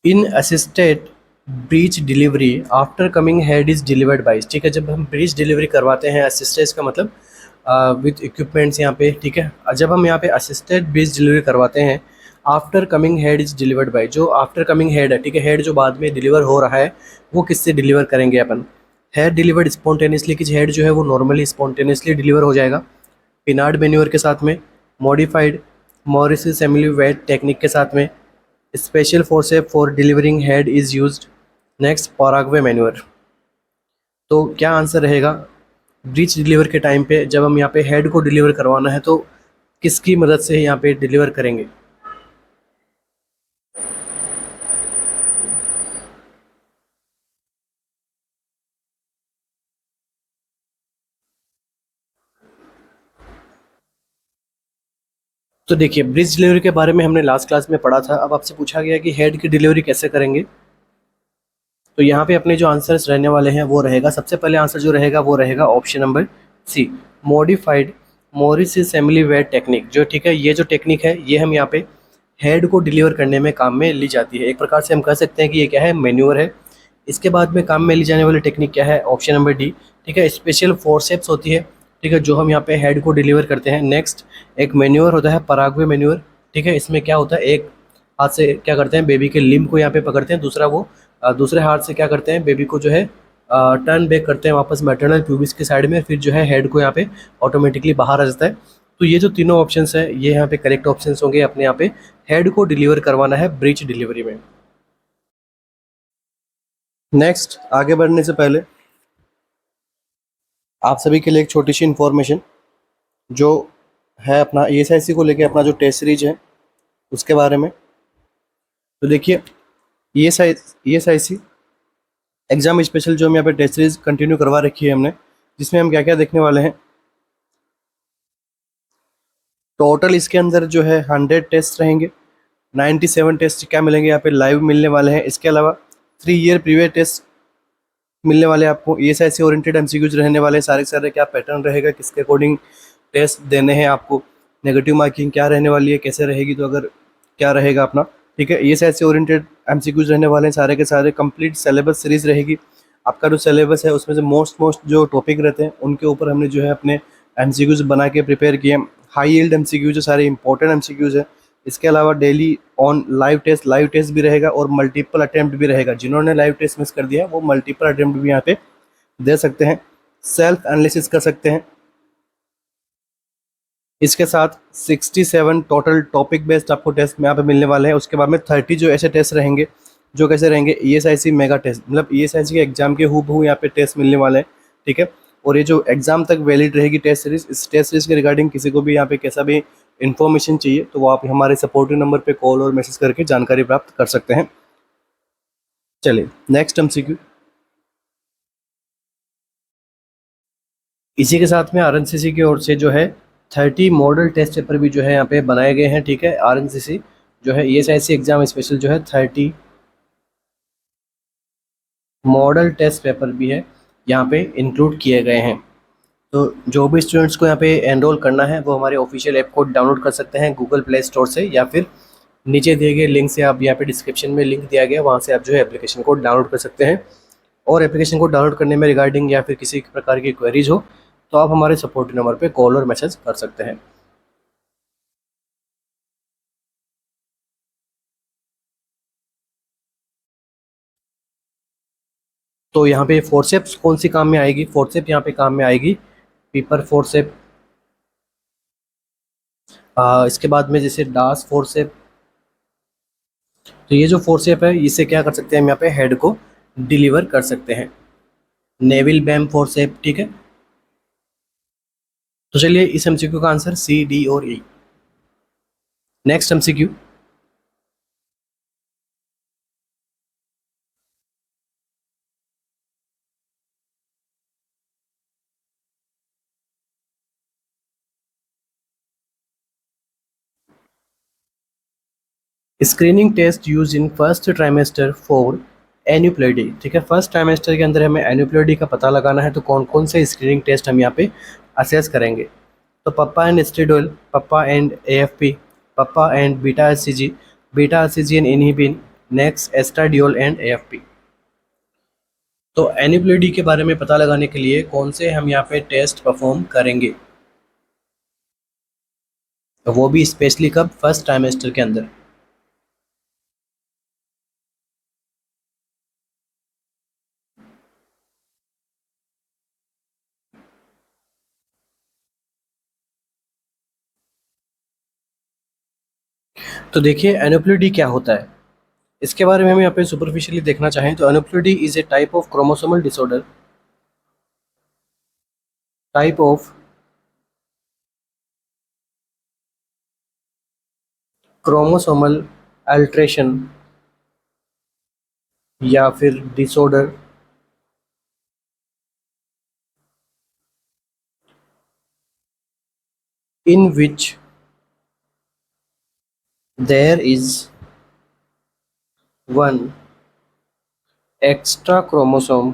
in assisted breech delivery after coming head is delivered by, ठीक है। जब हम ब्रीच डिलीवरी करवाते हैं, असिस्टेड का मतलब विथ इक्विपमेंट्स यहाँ पे, ठीक है। जब हम यहाँ पे असिस्टेड ब्रीच डिलीवरी करवाते हैं, after coming head is delivered by, जो आफ्टर कमिंग हेड है, ठीक है, हेड जो बाद में डिलीवर हो रहा है, वो किससे डिलीवर करेंगे अपन? हेड डिलीवर्ड स्पॉन्टेनियसली, कि हेड जो है वो नॉर्मली स्पॉन्टेनियसली डिलीवर हो जाएगा पिनार्ड मेन्योर के साथ में, modified Mauriceau Smellie Veit technique के साथ में, special forceps for delivering head is used, next Prague manoeuvre. तो क्या आंसर रहेगा, ब्रीच डिलीवर के टाइम पे जब हम यहाँ पे हेड को डिलीवर करवाना है, तो किसकी मदद से यहाँ पे डिलीवर करेंगे? तो देखिए, ब्रीच डिलीवरी के बारे में हमने लास्ट क्लास में पढ़ा था। अब आपसे पूछा गया कि हेड की डिलीवरी कैसे करेंगे, तो यहाँ पे अपने जो आंसर्स रहने वाले हैं वो रहेगा, सबसे पहले आंसर जो रहेगा वो रहेगा option number C, modified Mauriceau Smellie Veit technique. जो ठीक है, ये जो टेक्निक है ये हम यहाँ पे हेड को डिलीवर करने में काम में ली जाती है। एक प्रकार से हम कह सकते हैं कि ये क्या है, मेन्योर है। इसके बाद में काम में ली जाने वाली टेक्निक क्या है, ऑप्शन नंबर डी, ठीक है, स्पेशल फोर्सेप्स होती है, ठीक है, जो हम यहाँ पे हेड को डिलीवर करते हैं। नेक्स्ट एक मेन्योर होता है, पराग्वे मेन्योर, ठीक है। इसमें क्या होता है, एक हाथ से क्या करते हैं, बेबी के लिम्ब को यहाँ पे पकड़ते हैं, दूसरा वो दूसरे हाथ से क्या करते हैं, बेबी को जो है टर्न बैक करते हैं वापस मैटरनल प्यूबिस की साइड में, फिर जो है हेड को यहाँ पे ऑटोमेटिकली बाहर आ जाता है। तो ये जो तीनों ऑप्शंस है ये यहाँ पे करेक्ट ऑप्शंस होंगे अपने यहाँ पे हेड को डिलीवर करवाना है ब्रीच डिलीवरी में। नेक्स्ट आगे बढ़ने से पहले आप सभी के लिए एक छोटी सी इन्फॉर्मेशन जो है अपना ESIC को लेके अपना जो टेस्ट सीरीज है उसके बारे में। तो देखिए, ESIC एग्जाम स्पेशल जो हम यहाँ पे टेस्ट सीरीज कंटिन्यू करवा रखी है हमने, जिसमें हम क्या क्या देखने वाले हैं। टोटल इसके अंदर जो है 100 टेस्ट रहेंगे, 97 टेस्ट क्या मिलेंगे यहाँ पे लाइव मिलने वाले हैं। इसके अलावा 3 ईयर प्रीवियस टेस्ट मिलने वाले हैं आपको। ESIC ओरिएंटेड MCQs रहने वाले हैं सारे के सारे। क्या पैटर्न रहेगा, किसके अकॉर्डिंग टेस्ट देने हैं आपको, नेगेटिव मार्किंग क्या रहने वाली है, कैसे रहेगी, तो अगर क्या रहेगा अपना, ठीक है। ESIC ओरिएंटेड MCQs रहने वाले हैं सारे के सारे। कंप्लीट सिलेबस सीरीज रहेगी। आपका जो सिलेबस है उसमें से मोस्ट जो टॉपिक रहते हैं उनके ऊपर हमने जो है अपने MCQs बना के प्रिपेयर किए हैं। हाई यील्ड MCQs जो सारे इंपॉर्टेंट MCQs है। इसके अलावा डेली ऑन लाइव टेस्ट भी रहेगा और मल्टीपल अटेम्प्ट भी रहेगा। जिन्होंने लाइव टेस्ट मिस कर दिया है वो मल्टीपल अटेम्प्ट भी यहाँ पे दे सकते हैं, सेल्फ एनालिसिस कर सकते हैं। इसके साथ 67 टोटल टॉपिक बेस्ड आपको टेस्ट में यहाँ पे मिलने वाले हैं। उसके बाद में 30 जो ऐसे टेस्ट रहेंगे जो कैसे रहेंगे, ESIC मेगा टेस्ट, मतलब ESIC के एग्जाम के हूबहू यहाँ पे टेस्ट मिलने वाले हैं, ठीक है। और ये जो एग्जाम तक वैलिड रहेगी टेस्ट सीरीज, इस टेस्ट सीरीज के रिगार्डिंग किसी को भी यहाँ पे कैसा भी इन्फॉर्मेशन चाहिए तो वो आप हमारे सपोर्टिव नंबर पे कॉल और मैसेज करके जानकारी प्राप्त कर सकते हैं। चलिए नेक्स्ट MCQ, इसी के साथ में RNCC की ओर से जो है 30 मॉडल टेस्ट पेपर भी जो है यहाँ पे बनाए गए हैं, ठीक है। RNCC जो है ESIC एग्जाम स्पेशल जो है 30 मॉडल टेस्ट पेपर भी है यहाँ पे इंक्लूड किए गए हैं। तो जो भी स्टूडेंट्स को यहाँ पे एनरोल करना है वो हमारे ऑफिशियल ऐप को डाउनलोड कर सकते हैं गूगल प्ले स्टोर से, या फिर नीचे दिए गए लिंक से, आप यहाँ पे डिस्क्रिप्शन में लिंक दिया गया, वहाँ से आप जो है एप्लीकेशन को डाउनलोड कर सकते हैं। और एप्लीकेशन को डाउनलोड करने में रिगार्डिंग या फिर किसी प्रकार की क्वेरीज हो तो आप हमारे सपोर्ट नंबर पे कॉल और मैसेज कर सकते हैं। तो यहाँ पे फोर्सेप्स कौन सी काम में आएगी? फोर्सेप यहाँ पे काम में आएगी पीपर फोर्सेप, इसके बाद में जैसे डास फोर्सेप। तो ये जो फोर्सेप है इससे क्या कर सकते हैं हम यहाँ पे हेड को डिलीवर कर सकते हैं। नेविल बैम फोर्सेप, ठीक है। तो चलिए इस एमसीक्यू का आंसर सी, डी और E. Next MCQ, screening test use in first trimester for aneuploidy, ठीक है। फर्स्ट ट्राइमेस्टर के अंदर हमें एन्यूप्लेडी का पता लगाना है, तो कौन कौन से स्क्रीनिंग टेस्ट हम यहाँ पे असेस करेंगे? तो PAPPA and estradiol, PAPPA and AFP, PAPPA and beta HCG, beta HCG and inhibin, next estradiol and AFP. तो एन्यूप्लेडी के बारे में पता लगाने के लिए कौन से हम यहाँ पे टेस्ट परफॉर्म करेंगे, तो वो भी स्पेशली कब? फर्स्ट ट्राइमेस्टर के अंदर। तो देखिए एन्यूप्लेडी क्या होता है, इसके बारे में हम यहाँ पे सुपरफिशियली देखना चाहें तो aneuploidy is a type of chromosomal disorder, type of chromosomal alteration या फिर disorder in which there is one extra chromosome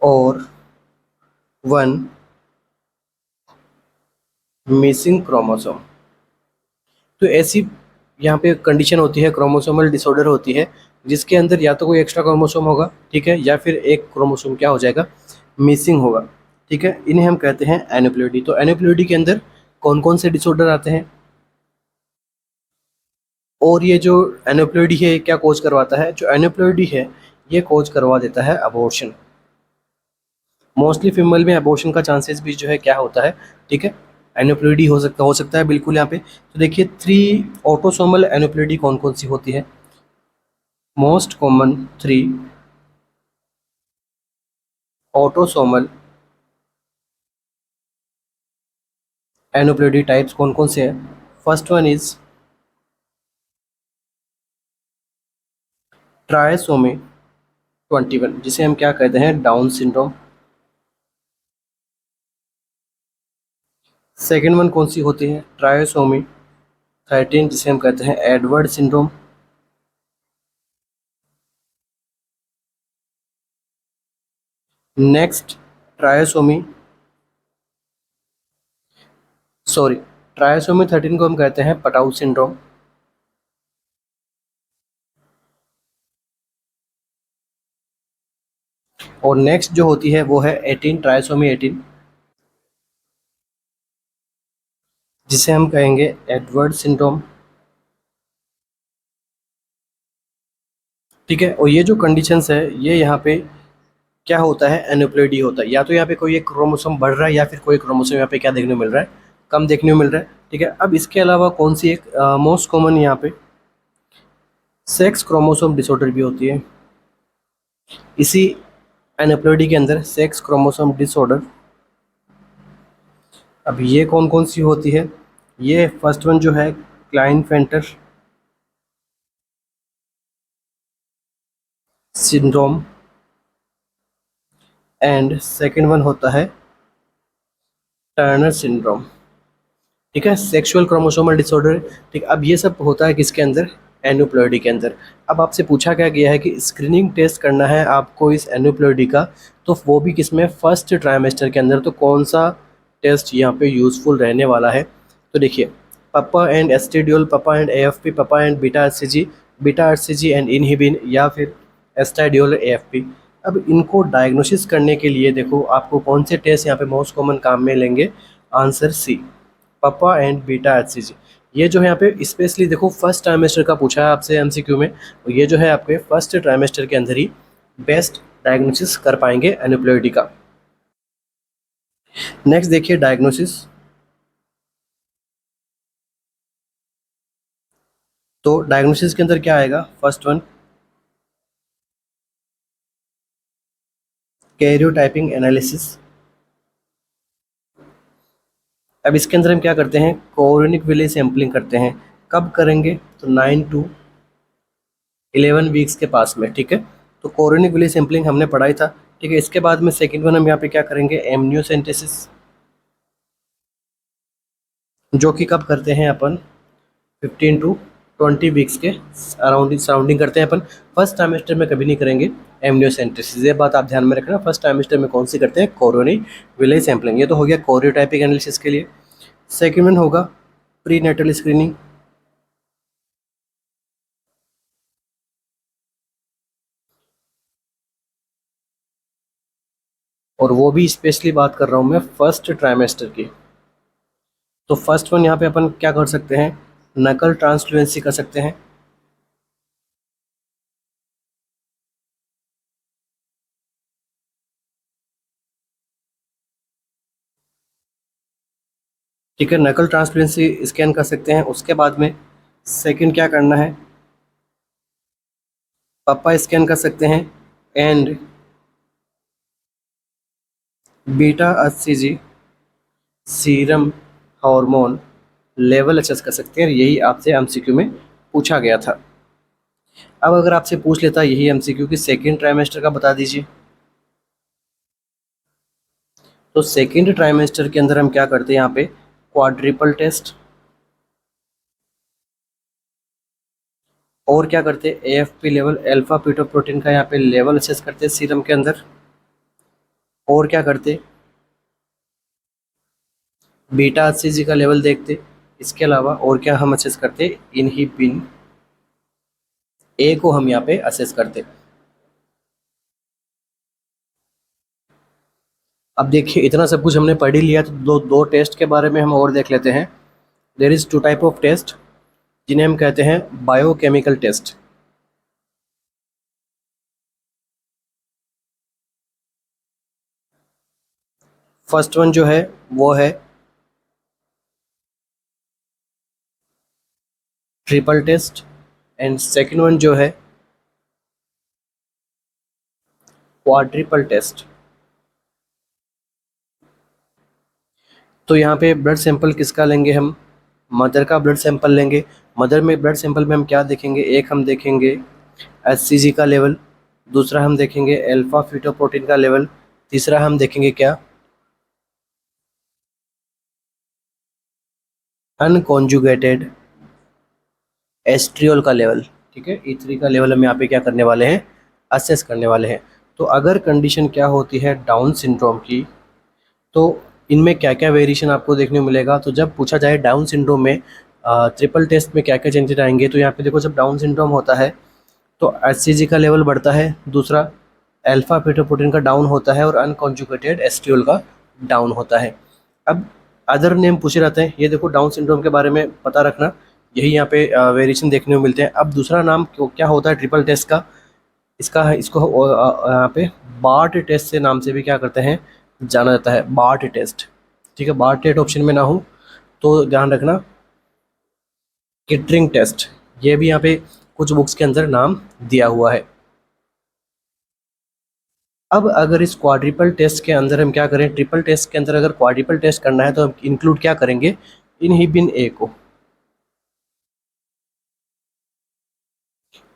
or one missing chromosome. तो ऐसी यहाँ पे कंडीशन होती है, क्रोमोसोमल डिसऑर्डर होती है, जिसके अंदर या तो कोई एक्स्ट्रा क्रोमोसोम होगा, ठीक है, या फिर एक क्रोमोसोम क्या हो जाएगा? मिसिंग होगा, ठीक है। इन्हें हम कहते हैं एन्यूप्लोइडी। तो एन्यूप्लोइडी के अंदर कौन कौन से डिसऑर्डर आते हैं? और ये जो एन्यूप्लोइडी है ये क्या कोज करवाता है? जो एन्यूप्लोइडी है ये कोज करवा देता है अबॉर्शन। मोस्टली फीमेल में अबॉर्शन का चांसेस भी जो है क्या होता है, ठीक है, एन्यूप्लोइडी हो सकता है बिल्कुल यहाँ पे। तो देखिए 3 ऑटोसोमल एन्यूप्लोइडी कौन कौन सी होती है? Most common 3 autosomal aneuploidy types कौन कौन से हैं? फर्स्ट वन इज ट्रायसोमी 21, जिसे हम क्या कहते हैं? Down syndrome. सेकेंड वन कौन सी होती है? ट्रायसोमी 13, जिसे हम कहते हैं Edward syndrome. Next trisomy sorry trisomy 13 को हम कहते हैं पटाउ सिंड्रोम। और नेक्स्ट जो होती है वो है 18 ट्रायसोमी 18, जिसे हम कहेंगे एडवर्ड सिंड्रोम, ठीक है। और ये जो कंडीशंस है ये यहाँ पे क्या होता है? एन्यूप्लोइडी होता है। या तो यहाँ पे कोई एक क्रोमोसोम बढ़ रहा है या फिर कोई क्रोमोसोम यहाँ पे क्या देखने को मिल रहा है? कम देखने को मिल रहा है, ठीक है। अब इसके अलावा कौन सी एक मोस्ट कॉमन यहाँ पे सेक्स क्रोमोसोम डिसऑर्डर भी होती है। इसी एन्यूप्लोइडी के अंदर सेक्स क्रोमोसोम डिसऑर्डर, अब ये कौन कौन सी होती है? ये फर्स्ट वन जो है Klinefelter syndrome, and second one होता है टर्नर सिंड्रोम, ठीक है। सेक्सुअल क्रोमोसोमल डिसऑर्डर, ठीक। अब ये सब होता है किसके अंदर? एन्यूप्लॉइडी के अंदर। अब आपसे पूछा क्या गया है कि स्क्रीनिंग टेस्ट करना है आपको इस एन्यूप्लॉइडी का, तो वो भी किसमें, फर्स्ट ट्राइमेस्टर के अंदर। तो कौन सा टेस्ट यहाँ पे यूज़फुल रहने वाला है? तो देखिए, पापा एंड एस्टिडियोल, पापा एंड एएफपी, पापा and beta RCG and inhibin, या फिर एस्टाडियोल एएफपी। अब इनको डायग्नोसिस करने के लिए देखो आपको कौन से टेस्ट यहाँ पे मोस्ट कॉमन काम में लेंगे? आंसर सी, पापा एंड बीटा एचसीजी। ये जो है यहाँ पे स्पेशली देखो फर्स्ट ट्राइमेस्टर का पूछा है आपसे एमसीक्यू में, और ये जो है आपके फर्स्ट ट्राइमेस्टर के अंदर ही बेस्ट डायग्नोसिस कर पाएंगे एन्यूप्लॉइडी का। नेक्स्ट देखिए डायग्नोसिस। तो डायग्नोसिस के अंदर क्या आएगा? First one, karyotyping analysis. अब इसके अंदर हम क्या करते हैं? कोरोनिक विले सैम्पलिंग करते हैं। कब करेंगे? तो 9 to 11 वीक्स के पास में, ठीक है। तो कोरोनिक विले सैम्पलिंग हमने पढ़ा ही था, ठीक है। इसके बाद में सेकंड वन हम यहाँ पे क्या करेंगे? एमनियोसेंटेसिस, जो कि कब करते हैं अपन? 15 to 20 वीक्स के सराउंडिंग करते हैं अपन। फर्स्ट टाइमेस्टर में कभी नहीं करेंगे एमनियोसेंटेसिस, ये बात आप ध्यान में रखना। फर्स्ट टाइमेस्टर में कौन सी करते हैं? कोरोनिक विले सैम्पलिंग। ये तो हो गया कोरियोटाइपिक एनालिसिस के लिए। सेकंड वन होगा प्री नेटल स्क्रीनिंग, और वो भी स्पेशली बात कर रहा हूँ मैं फर्स्ट ट्राइमेस्टर की। तो फर्स्ट वन यहाँ पे अपन क्या कर सकते हैं? नकल ट्रांसफ्लुएंसी कर सकते हैं। ठीक है, नकल ट्रांसफ्लुएंसी स्कैन कर सकते हैं। उसके बाद में सेकंड क्या करना है? पप्पा स्कैन कर सकते हैं and beta HCG serum hormone level assess कर सकते हैं। यही आपसे एमसीक्यू में पूछा गया था। अब अगर आपसे पूछ लेता यही एमसीक्यू कि सेकेंड ट्राइमेस्टर का बता दीजिए, तो सेकेंड ट्राइमेस्टर के अंदर हम क्या करते हैं? यहाँ पे क्वाड्रिपल टेस्ट, और क्या करते हैं? एएफपी लेवल, अल्फा पीटोप्रोटीन का यहाँ पे लेवल असेस करते हैं सीरम के अंदर। और क्या करते? बीटा एचसीजी का लेवल देखते। इसके अलावा और क्या हम असेस करते? इनहिबिन ए को हम यहाँ पे असेस करते। अब देखिए इतना सब कुछ हमने पढ़ ही लिया, तो दो टेस्ट के बारे में हम और देख लेते हैं। There is two type of test जिन्हें हम कहते हैं बायोकेमिकल टेस्ट। फर्स्ट वन जो है वो है triple test, and second one जो है क्वाड्रिपल टेस्ट। तो यहाँ पे ब्लड सैंपल किसका लेंगे हम? मदर का ब्लड सैंपल लेंगे। मदर में ब्लड सैंपल में हम क्या देखेंगे? एक हम देखेंगे एचसीजी का लेवल, दूसरा हम देखेंगे अल्फा फीटोप्रोटीन का लेवल, तीसरा हम देखेंगे क्या? अनकॉन्जुगेटेड एस्ट्रियोल का लेवल, ठीक है। E3 का लेवल हम यहाँ पे क्या करने वाले हैं? असेस करने वाले हैं। तो अगर कंडीशन क्या होती है डाउन सिंड्रोम की, तो इनमें क्या क्या वेरिएशन आपको देखने को मिलेगा? तो जब पूछा जाए डाउन सिंड्रोम में ट्रिपल टेस्ट में क्या क्या चेंजेस आएंगे, तो यहाँ पे देखो जब डाउन सिंड्रोम होता है तो एचसीजी का लेवल बढ़ता है, दूसरा अल्फा फीटोप्रोटीन का डाउन होता है, और अनकॉन्जुगेटेड एस्ट्रियोल का डाउन होता है। अब अदर नेम पूछे रहते हैं, ये देखो डाउन सिंड्रोम के बारे में पता रखना, यही यहाँ पे वेरिएशन देखने को मिलते हैं। अब दूसरा नाम क्या होता है ट्रिपल टेस्ट का? इसको यहाँ पे बार्ट टेस्ट से नाम से भी क्या करते हैं? जाना जाता है, बार्ट टेस्ट, ठीक है। बार्ट टेस्ट ऑप्शन में ना हो तो ध्यान रखना किटरिंग टेस्ट, ये भी यहाँ पे कुछ बुक्स के अंदर नाम दिया हुआ है। अब अगर इस क्वाड्रिपल टेस्ट के अंदर हम क्या करें? ट्रिपल टेस्ट के अंदर अगर क्वाड्रिपल टेस्ट करना है तो हम इंक्लूड क्या करेंगे? इनहिबिन ए को।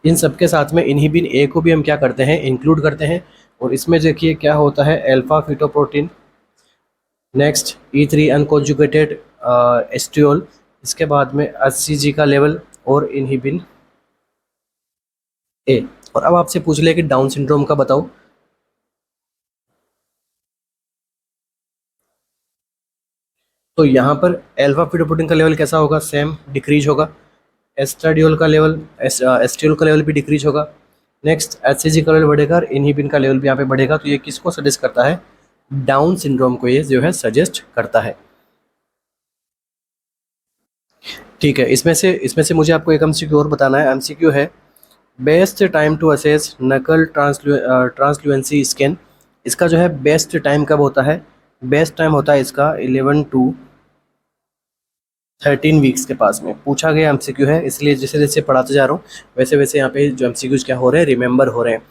इन सबके साथ में इनहिबिन ए को भी हम क्या करते हैं? इंक्लूड करते हैं। और इसमें देखिए क्या होता है? Alpha fetoprotein, next E3 unconjugated estriol, इसके बाद में एचसीजी का लेवल और इनहिबिन ए। और अब आपसे पूछ ले कि डाउन सिंड्रोम का बताओ। तो यहाँ पर अल्फा फीटोप्रोटीन का लेवल कैसा होगा, सेम डिक्रीज होगा। एस्ट्राडियोल का लेवल, एस्ट्रियोल का लेवल भी डिक्रीज होगा। नेक्स्ट एचसीजी का लेवल बढ़ेगा और इनहिबिन का लेवल भी यहाँ पे बढ़ेगा। तो ये किसको सजेस्ट करता है, डाउन सिंड्रोम को ये जो है सजेस्ट करता है। ठीक है, इसमें से मुझे आपको एक एमसीक्यू और बताना है। एमसीक्यू है, बेस्ट टाइम टू असेस नकल ट्रांसल्यूएंसी स्कैन। इसका जो है बेस्ट टाइम कब होता है, बेस्ट टाइम होता है इसका 11 टू 13 वीक्स के पास में पूछा गया एमसीक्यू है, इसलिए जैसे जैसे पढ़ाते जा रहा हूँ वैसे वैसे यहाँ पे जो एमसीक्यूज क्या हो रहे हैं, रिमेंबर हो रहे हैं।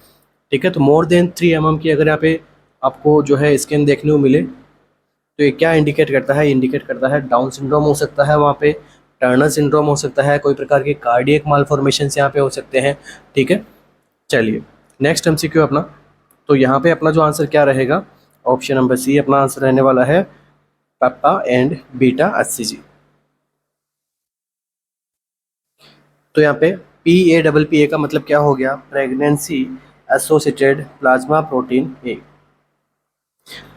ठीक है, तो मोर देन 3 mm की अगर यहाँ पे आपको जो है स्कैन देखने को मिले तो ये क्या इंडिकेट करता है, इंडिकेट करता है डाउन सिंड्रोम हो सकता है, वहाँ पे टर्नर सिंड्रोम हो सकता है, कोई प्रकार के कार्डियक मालफॉर्मेशन यहाँ पे हो सकते हैं। ठीक है, चलिए नेक्स्ट एमसीक्यू अपना। तो यहाँ पे अपना जो आंसर क्या रहेगा, ऑप्शन नंबर सी अपना आंसर रहने वाला है, पापा एंड बीटा एचसीजी। तो यहाँ पे PAPPA का मतलब क्या हो गया, pregnancy associated plasma protein A.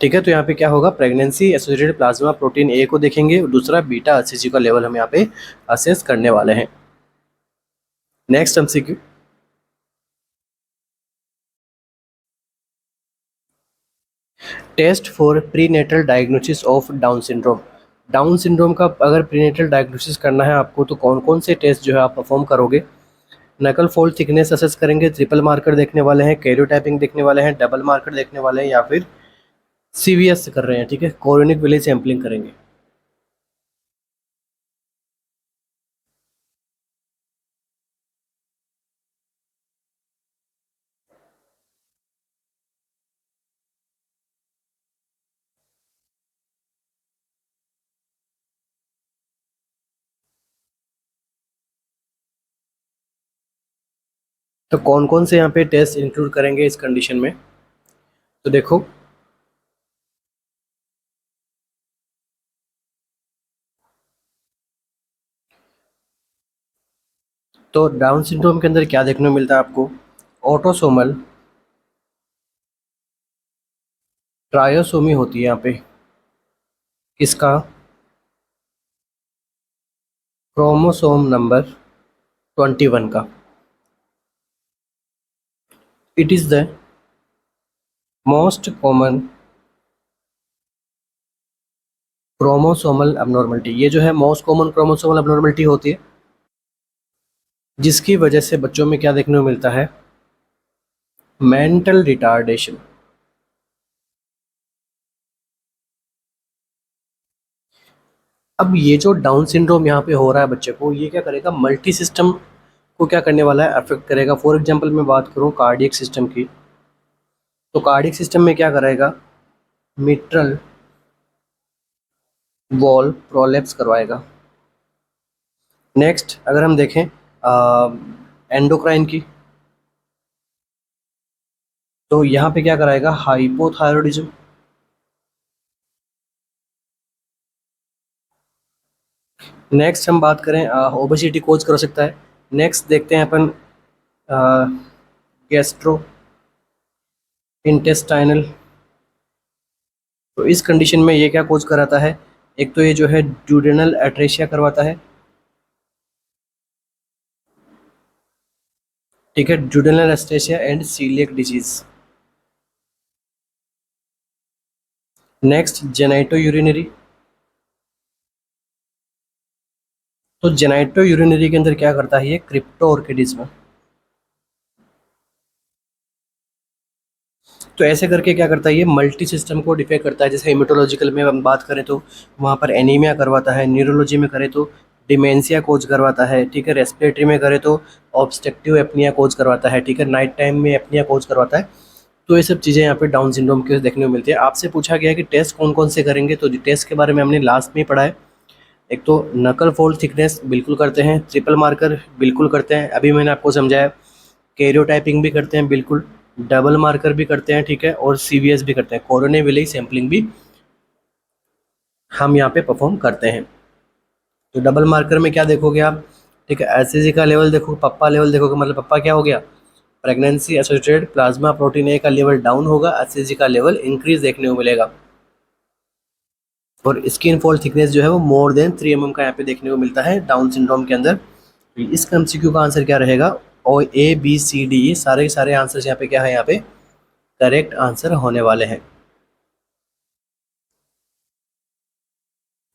ठीक है, तो यहाँ पे क्या होगा, pregnancy associated plasma protein A को देखेंगे, और दूसरा बीटा एचसीजी का लेवल हम यहाँ पे असेस करने वाले हैं। Next MCQ, test for prenatal diagnosis of Down syndrome. Down syndrome का अगर प्रीनेटल डायग्नोसिस करना है आपको तो कौन कौन से टेस्ट जो है आप परफॉर्म करोगे, नकल फोल्ड थिकनेस असेस करेंगे, ट्रिपल मार्कर देखने वाले हैं, कैरियोटाइपिंग देखने वाले हैं, डबल मार्कर देखने वाले हैं, या फिर सीवीएस कर रहे हैं। ठीक है, कोरोनिक विलेज सैंपलिंग करेंगे। तो कौन कौन से यहाँ पे टेस्ट इंक्लूड करेंगे इस कंडीशन में, तो देखो तो डाउन सिंड्रोम के अंदर क्या देखने को मिलता है आपको, ऑटोसोमल ट्रायोसोमी होती है यहाँ पे, किसका, क्रोमोसोम नंबर 21 का। It is the most common chromosomal abnormality। ये जो है मोस्ट कॉमन क्रोमोसोमल abnormality होती है, जिसकी वजह से बच्चों में क्या देखने को मिलता है, मेंटल रिटार्डेशन। अब ये जो डाउन सिंड्रोम यहाँ पे हो रहा है बच्चे को, ये क्या करेगा, मल्टी सिस्टम को क्या करने वाला है, अफेक्ट करेगा। फॉर एग्जांपल मैं बात करूँ कार्डियक सिस्टम की, तो कार्डियक सिस्टम में क्या करेगा, मिट्रल वॉल प्रोलेप्स करवाएगा। नेक्स्ट अगर हम देखें एंडोक्राइन की, तो यहाँ पे क्या कराएगा, हाइपोथायरॉयडिज्म। नेक्स्ट हम बात करें ओबेसिटी कोज कर सकता है। नेक्स्ट देखते हैं अपन गैस्ट्रो इंटेस्टाइनल। तो इस कंडीशन में ये क्या कोज कराता है, एक तो ये जो है ड्यूडेनल एट्रेशिया करवाता है। ठीक है, duodenal atresia and coeliac disease. Next genito urinary. तो जेनाइटो यूरिनरी के अंदर क्या करता है, ये क्रिप्टो ऑर्किडिज्म। तो ऐसे करके क्या करता है, ये मल्टी सिस्टम को डिफेक्ट करता है। जैसे हेमेटोलॉजिकल में हम बात करें तो वहाँ पर एनीमिया करवाता है, न्यूरोलॉजी में करें तो डिमेंशिया कोज करवाता है। ठीक है, रेस्पिरेटरी में करें तो ऑब्स्ट्रक्टिव एपनिया कोज करवाता है। ठीक है, नाइट टाइम में एपनिया कोज करवाता है। तो ये सब चीज़ें यहाँ पे डाउन सिंड्रोम के देखने को मिलती है। आपसे पूछा गया कि टेस्ट कौन कौन से करेंगे, तो टेस्ट के बारे में हमने लास्ट में पढ़ा है। एक तो नकल फोल्ड थिकनेस बिल्कुल करते हैं, ट्रिपल मार्कर बिल्कुल करते हैं, अभी मैंने आपको समझाया। कैरियोटाइपिंग भी करते हैं बिल्कुल, डबल मार्कर भी करते हैं। ठीक है, और सीवीएस भी करते हैं, कोरोनरी विलेज सैंपलिंग भी हम यहाँ पे परफॉर्म करते हैं। तो डबल मार्कर में क्या देखोगे आप, ठीक है, एचसीजी का लेवल देखो, पप्पा लेवल देखोगे, मतलब पप्पा क्या हो गया, pregnancy associated plasma protein A का लेवल डाउन होगा, एचसीजी का लेवल इंक्रीज देखने को मिलेगा। और स्किन फॉल थिकनेस जो है वो मोर देन 3 mm का यहाँ पे देखने को मिलता है डाउन सिंड्रोम के अंदर। इस एमसीक्यू का आंसर क्या रहेगा? और ए बी सी डी सारे के सारे आंसर यहाँ पे क्या है, यहाँ पे करेक्ट आंसर होने वाले हैं।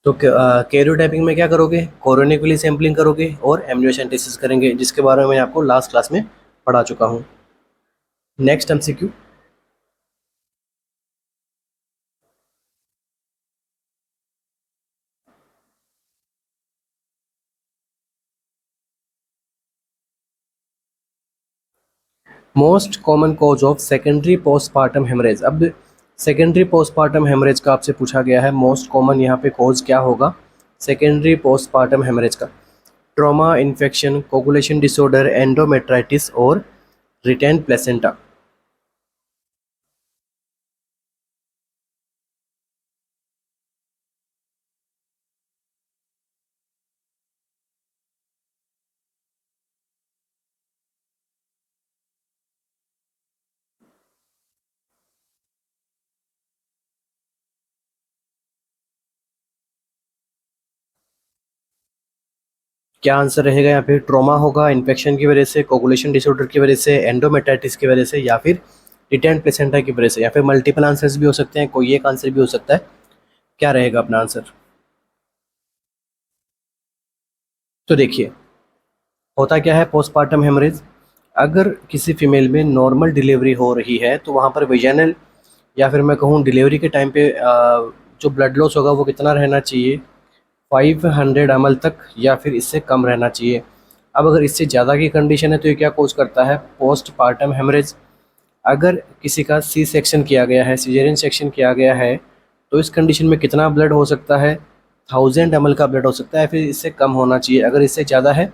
तो कैरियोटाइपिंग में क्या करोगे? कोरोनिकली सैम्पलिंग करोगे और एमनियोसेंटेसिस करेंगे, जिसके बारे में मैं आपको लास्ट क्लास में पढ़ा चुका हूँ। Next MCQ, most common cause of secondary postpartum haemorrhage. अब सेकेंडरी पोस्टपार्टम हेमरेज का आपसे पूछा गया है, मोस्ट कॉमन यहाँ पे कॉज क्या होगा सेकेंडरी पोस्टपार्टम हेमरेज का? Trauma, infection, coagulation disorder, endometritis और रिटेन प्लेसेंटा। क्या आंसर रहेगा यहाँ पे? ट्रॉमा होगा इन्फेक्शन की वजह से, कोगुलेशन डिसऑर्डर की वजह से, एंडोमेट्राइटिस की वजह से, या फिर रिटेन प्लेसेंटा की वजह से, या फिर मल्टीपल आंसर्स भी हो सकते हैं, कोई एक आंसर भी हो सकता है। क्या रहेगा अपना आंसर? तो देखिए, होता क्या है पोस्टपार्टम हेमरेज, अगर किसी फीमेल में नॉर्मल डिलीवरी हो रही है तो वहाँ पर वेजाइनल, या फिर मैं कहूँ डिलीवरी के टाइम पे जो ब्लड लॉस होगा वो कितना रहना चाहिए? 500 ml तक, या फिर इससे कम रहना चाहिए। अब अगर इससे ज़्यादा की कंडीशन है तो ये क्या कोज करता है? Postpartum haemorrhage. अगर किसी का सी सेक्शन किया गया है, सिजेरियन सेक्शन किया गया है, तो इस कंडीशन में कितना ब्लड हो सकता है? 1000 ml का ब्लड हो सकता है, फिर इससे कम होना चाहिए। अगर इससे ज़्यादा है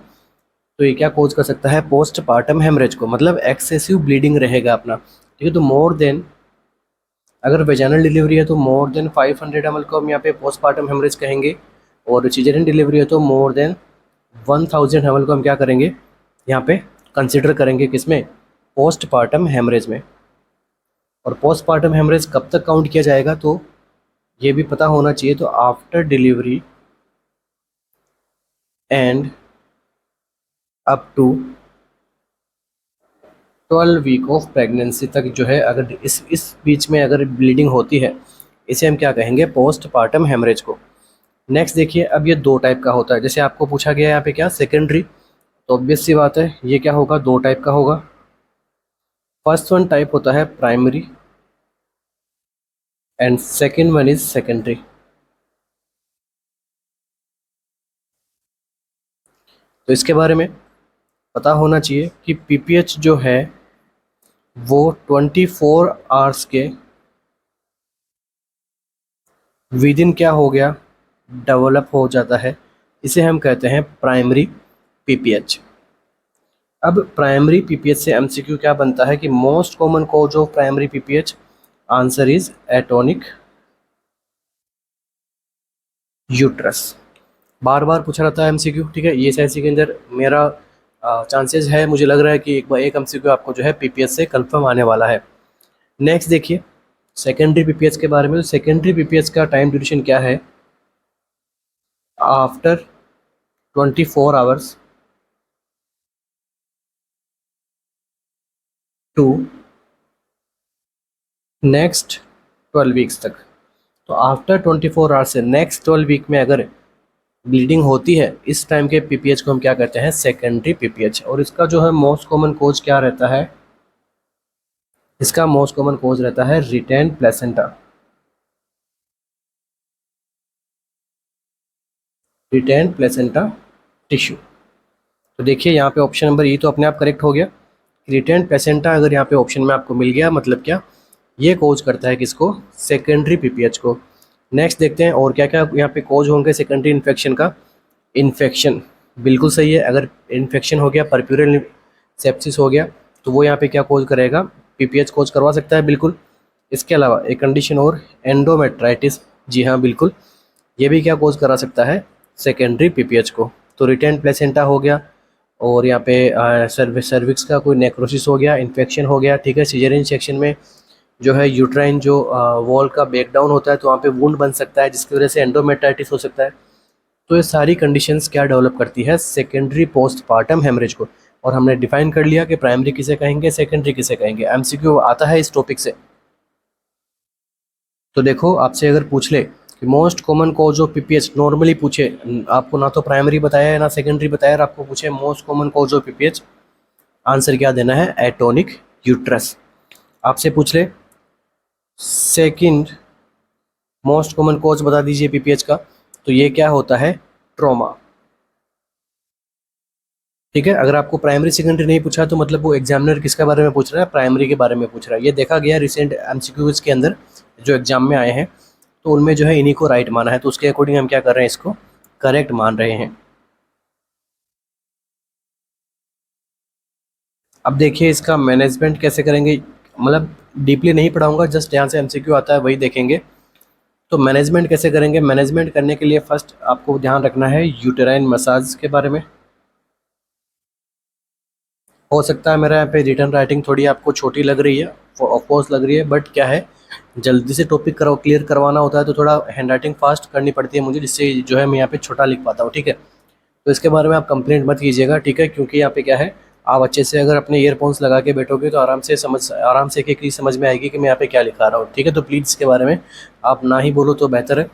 तो ये क्या कोज कर सकता है? पोस्टपार्टम हेमरेज को, मतलब एक्सेसिव ब्लीडिंग रहेगा अपना। ठीक है, तो मोर देन, अगर वेजाइनल डिलीवरी है तो मोर देन 500 ml को हम यहाँ पे पोस्टपार्टम हेमरेज कहेंगे, और सिजेरियन डिलीवरी है तो मोर देन 1000 ml को हम क्या करेंगे यहाँ पे कंसिडर करेंगे, किसमें? पोस्टपार्टम हेमरेज में। और पोस्टपार्टम हेमरेज कब तक काउंट किया जाएगा, तो ये भी पता होना चाहिए। तो after delivery and up to 12 week of pregnancy तक जो है, अगर इस बीच में अगर ब्लीडिंग होती है, इसे हम क्या कहेंगे? पोस्टपार्टम हेमरेज को। नेक्स्ट देखिए, अब ये दो टाइप का होता है, जैसे आपको पूछा गया है यहाँ पे क्या सेकेंडरी, तो ऑब्वियस सी बात है ये क्या होगा? दो टाइप का होगा। फर्स्ट वन टाइप होता है primary and second one is secondary. तो इसके बारे में पता होना चाहिए कि पीपीएच जो है वो 24 आवर्स के विद इन क्या हो गया? डेवलप हो जाता है। इसे हम कहते हैं प्राइमरी पीपीएच। अब प्राइमरी पीपीएच से एमसीक्यू क्या बनता है कि most common cause of primary PPH, answer is atonic uterus. बार बार पूछा रहता है एमसीक्यू, ठीक है। ये एसएससी के अंदर मेरा चांसेस है, मुझे लग रहा है कि एक एमसीक्यू आपको जो है पीपीएच से कंफर्म आने वाला है। नेक्स्ट देखिए सेकेंडरी पीपीएच के बारे में। तो सेकेंडरी पीपीएच का टाइम ड्यूरेशन क्या है? After 24 hours to next 12 weeks तक। तो आफ्टर 24 आवर्स से नेक्स्ट 12 वीक में अगर ब्लीडिंग होती है, इस टाइम के पीपीएच को हम क्या कहते हैं? Secondary PPH. और इसका जो है मोस्ट कॉमन कोज क्या रहता है? इसका मोस्ट कॉमन कोज रहता है retained placenta. Retained placenta tissue. तो देखिए यहाँ पे ऑप्शन नंबर ई तो अपने आप करेक्ट हो गया। रिटेन प्लेसेंटा अगर यहाँ पे ऑप्शन में आपको मिल गया, मतलब क्या? ये कोज करता है किसको? सेकेंडरी पीपीएच को। नेक्स्ट देखते हैं और क्या क्या यहाँ पे कोज होंगे सेकेंडरी इन्फेक्शन का। इन्फेक्शन बिल्कुल सही है, अगर इन्फेक्शन हो गया, परप्यूरल सेप्सिस हो गया, तो वो यहाँ पे क्या कोज करेगा? पीपीएच कोज करवा सकता है, बिल्कुल। इसके अलावा एक कंडीशन और, एंडोमेट्राइटिस, जी हाँ बिल्कुल, ये भी क्या कोज करा सकता है? सेकेंडरी पीपीएच को। तो रिटेन प्लेसेंटा हो गया, और यहाँ पे सर्विक्स का कोई नेक्रोसिस हो गया, इन्फेक्शन हो गया, ठीक है। सिजेरियन सेक्शन में जो है यूट्राइन जो वॉल का ब्रेक डाउन होता है तो वहाँ पे वुंड बन सकता है जिसकी वजह से एंडोमेट्राइटिस हो सकता है। तो ये सारी कंडीशंस क्या डेवलप करती है, सेकेंडरी पोस्टपार्टम हेमरेज को। और हमने डिफाइन कर लिया कि प्राइमरी किसे कहेंगे, सेकेंडरी किसे कहेंगे। एमसीक्यू आता है इस टॉपिक से। तो देखो आपसे अगर पूछ ले कि most common cause of PPH, normally पूछे, आपको ना तो प्राइमरी बताया है ना सेकेंडरी बताया, और आपको पूछे most common cause of PPH, answer क्या देना है, एटोनिक यूट्रस। आपसे पूछ ले सेकंड मोस्ट कॉमन कॉज बता दीजिए पीपीएच का, तो ये क्या होता है, ट्रॉमा। ठीक है, अगर आपको प्राइमरी सेकेंडरी नहीं पूछा तो मतलब वो एग्जामिनर किसके बारे में पूछ रहा है, प्राइमरी के बारे में पूछ रहा है। ये देखा गया रिसेंट एमसीक्यूज के अंदर जो एग्जाम में आए हैं, तो उनमें जो है इन्हीं को राइट माना है, तो उसके अकॉर्डिंग हम क्या कर रहे हैं, इसको करेक्ट मान रहे हैं। अब देखिए इसका मैनेजमेंट कैसे करेंगे, मतलब डीपली नहीं पढ़ाऊंगा, जस्ट यहाँ से एमसीक्यू आता है वही देखेंगे। तो मैनेजमेंट कैसे करेंगे, मैनेजमेंट करने के लिए फर्स्ट आपको ध्यान रखना है यूटेराइन मसाज के बारे में। हो सकता है मेरा यहाँ पे रिटर्न राइटिंग थोड़ी आपको छोटी लग रही है, ऑफ कोर्स लग रही है, बट क्या है, जल्दी से टॉपिक क्लियर करवाना होता है तो थोड़ा हैंड राइटिंग फास्ट करनी पड़ती है मुझे, जिससे जो है मैं यहाँ पे छोटा लिख पाता हूँ। ठीक है, तो इसके बारे में आप कंप्लेंट मत कीजिएगा, ठीक है, क्योंकि यहाँ पे क्या है, आप अच्छे से अगर अपने ईयरफोन्स लगा के बैठोगे तो आराम से एक एक चीज़ समझ में आएगी कि मैं यहाँ पे क्या लिखा रहा हूँ। ठीक है, तो प्लीज़ इसके बारे में आप ना ही बोलो तो बेहतर है।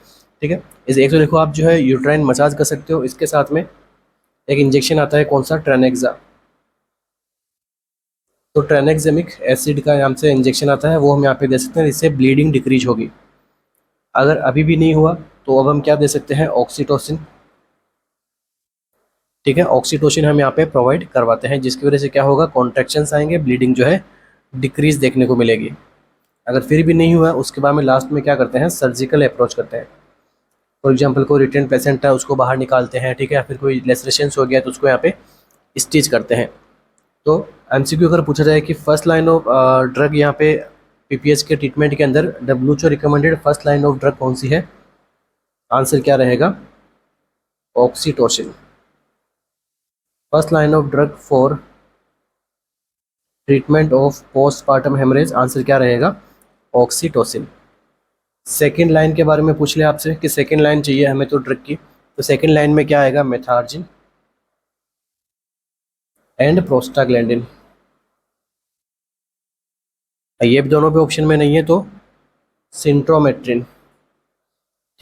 ठीक है, इस एक तो देखो आप जो है यूट्राइन मसाज कर सकते हो, इसके साथ में एक इंजेक्शन आता है, कौन सा, ट्रेनेक्सा। तो ट्रेनेक्सेमिक एसिड का नाम से इंजेक्शन आता है, वो हम यहाँ पे दे सकते हैं, इससे ब्लीडिंग डिक्रीज होगी। अगर अभी भी नहीं हुआ तो अब हम क्या दे सकते हैं, ऑक्सीटोसिन। ठीक है, ऑक्सीटोसिन हम यहाँ पे प्रोवाइड करवाते हैं, जिसकी वजह से क्या होगा, कॉन्ट्रैक्शंस आएंगे, ब्लीडिंग जो है डिक्रीज देखने को मिलेगी। अगर फिर भी नहीं हुआ, उसके बाद में लास्ट में क्या करते हैं, सर्जिकल अप्रोच करते हैं। फॉर एग्जांपल कोई रिटर्न पेशेंट है उसको बाहर निकालते हैं, ठीक है, या फिर कोई लेसरेशंस हो गया तो उसको यहाँ पे स्टिच करते हैं। तो एमसीक्यू अगर पूछा जाए कि फर्स्ट लाइन ऑफ ड्रग यहाँ पे पीपीएच के ट्रीटमेंट के अंदर WHO recommended first line of drug कौन सी है, आंसर क्या रहेगा, oxytocin. First line of drug for treatment of postpartum haemorrhage, answer क्या रहेगा, ऑक्सीटोसिन। सेकेंड लाइन के बारे में पूछ ले आपसे कि सेकेंड लाइन चाहिए हमें तो ड्रग की, तो सेकेंड लाइन में क्या आएगा, मेथार्जिन एंड प्रोस्टाग्लैंडिन। ये भी दोनों पे ऑप्शन में नहीं है तो सिंट्रोमेट्रिन।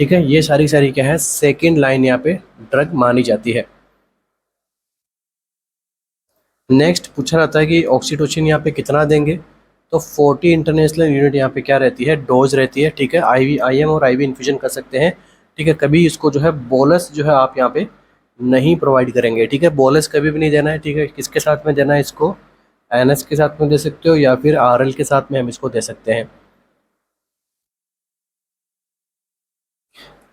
ठीक है, ये सारी क्या है, सेकेंड लाइन यहाँ पे ड्रग मानी जाती है। नेक्स्ट पूछा जाता है कि ऑक्सीटोसिन यहाँ पे कितना देंगे, तो 40 इंटरनेशनल यूनिट यहाँ पे क्या रहती है, डोज रहती है। ठीक है, आईवी आईएम और आईवी इन्फ्यूजन कर सकते हैं। ठीक है, कभी इसको जो है बोलस जो है आप यहाँ पे नहीं प्रोवाइड करेंगे। ठीक है, बोलस कभी भी नहीं देना है। ठीक है, किसके साथ में देना है इसको, एनएस के साथ में दे सकते हो या फिर आरएल के साथ में हम इसको दे सकते हैं।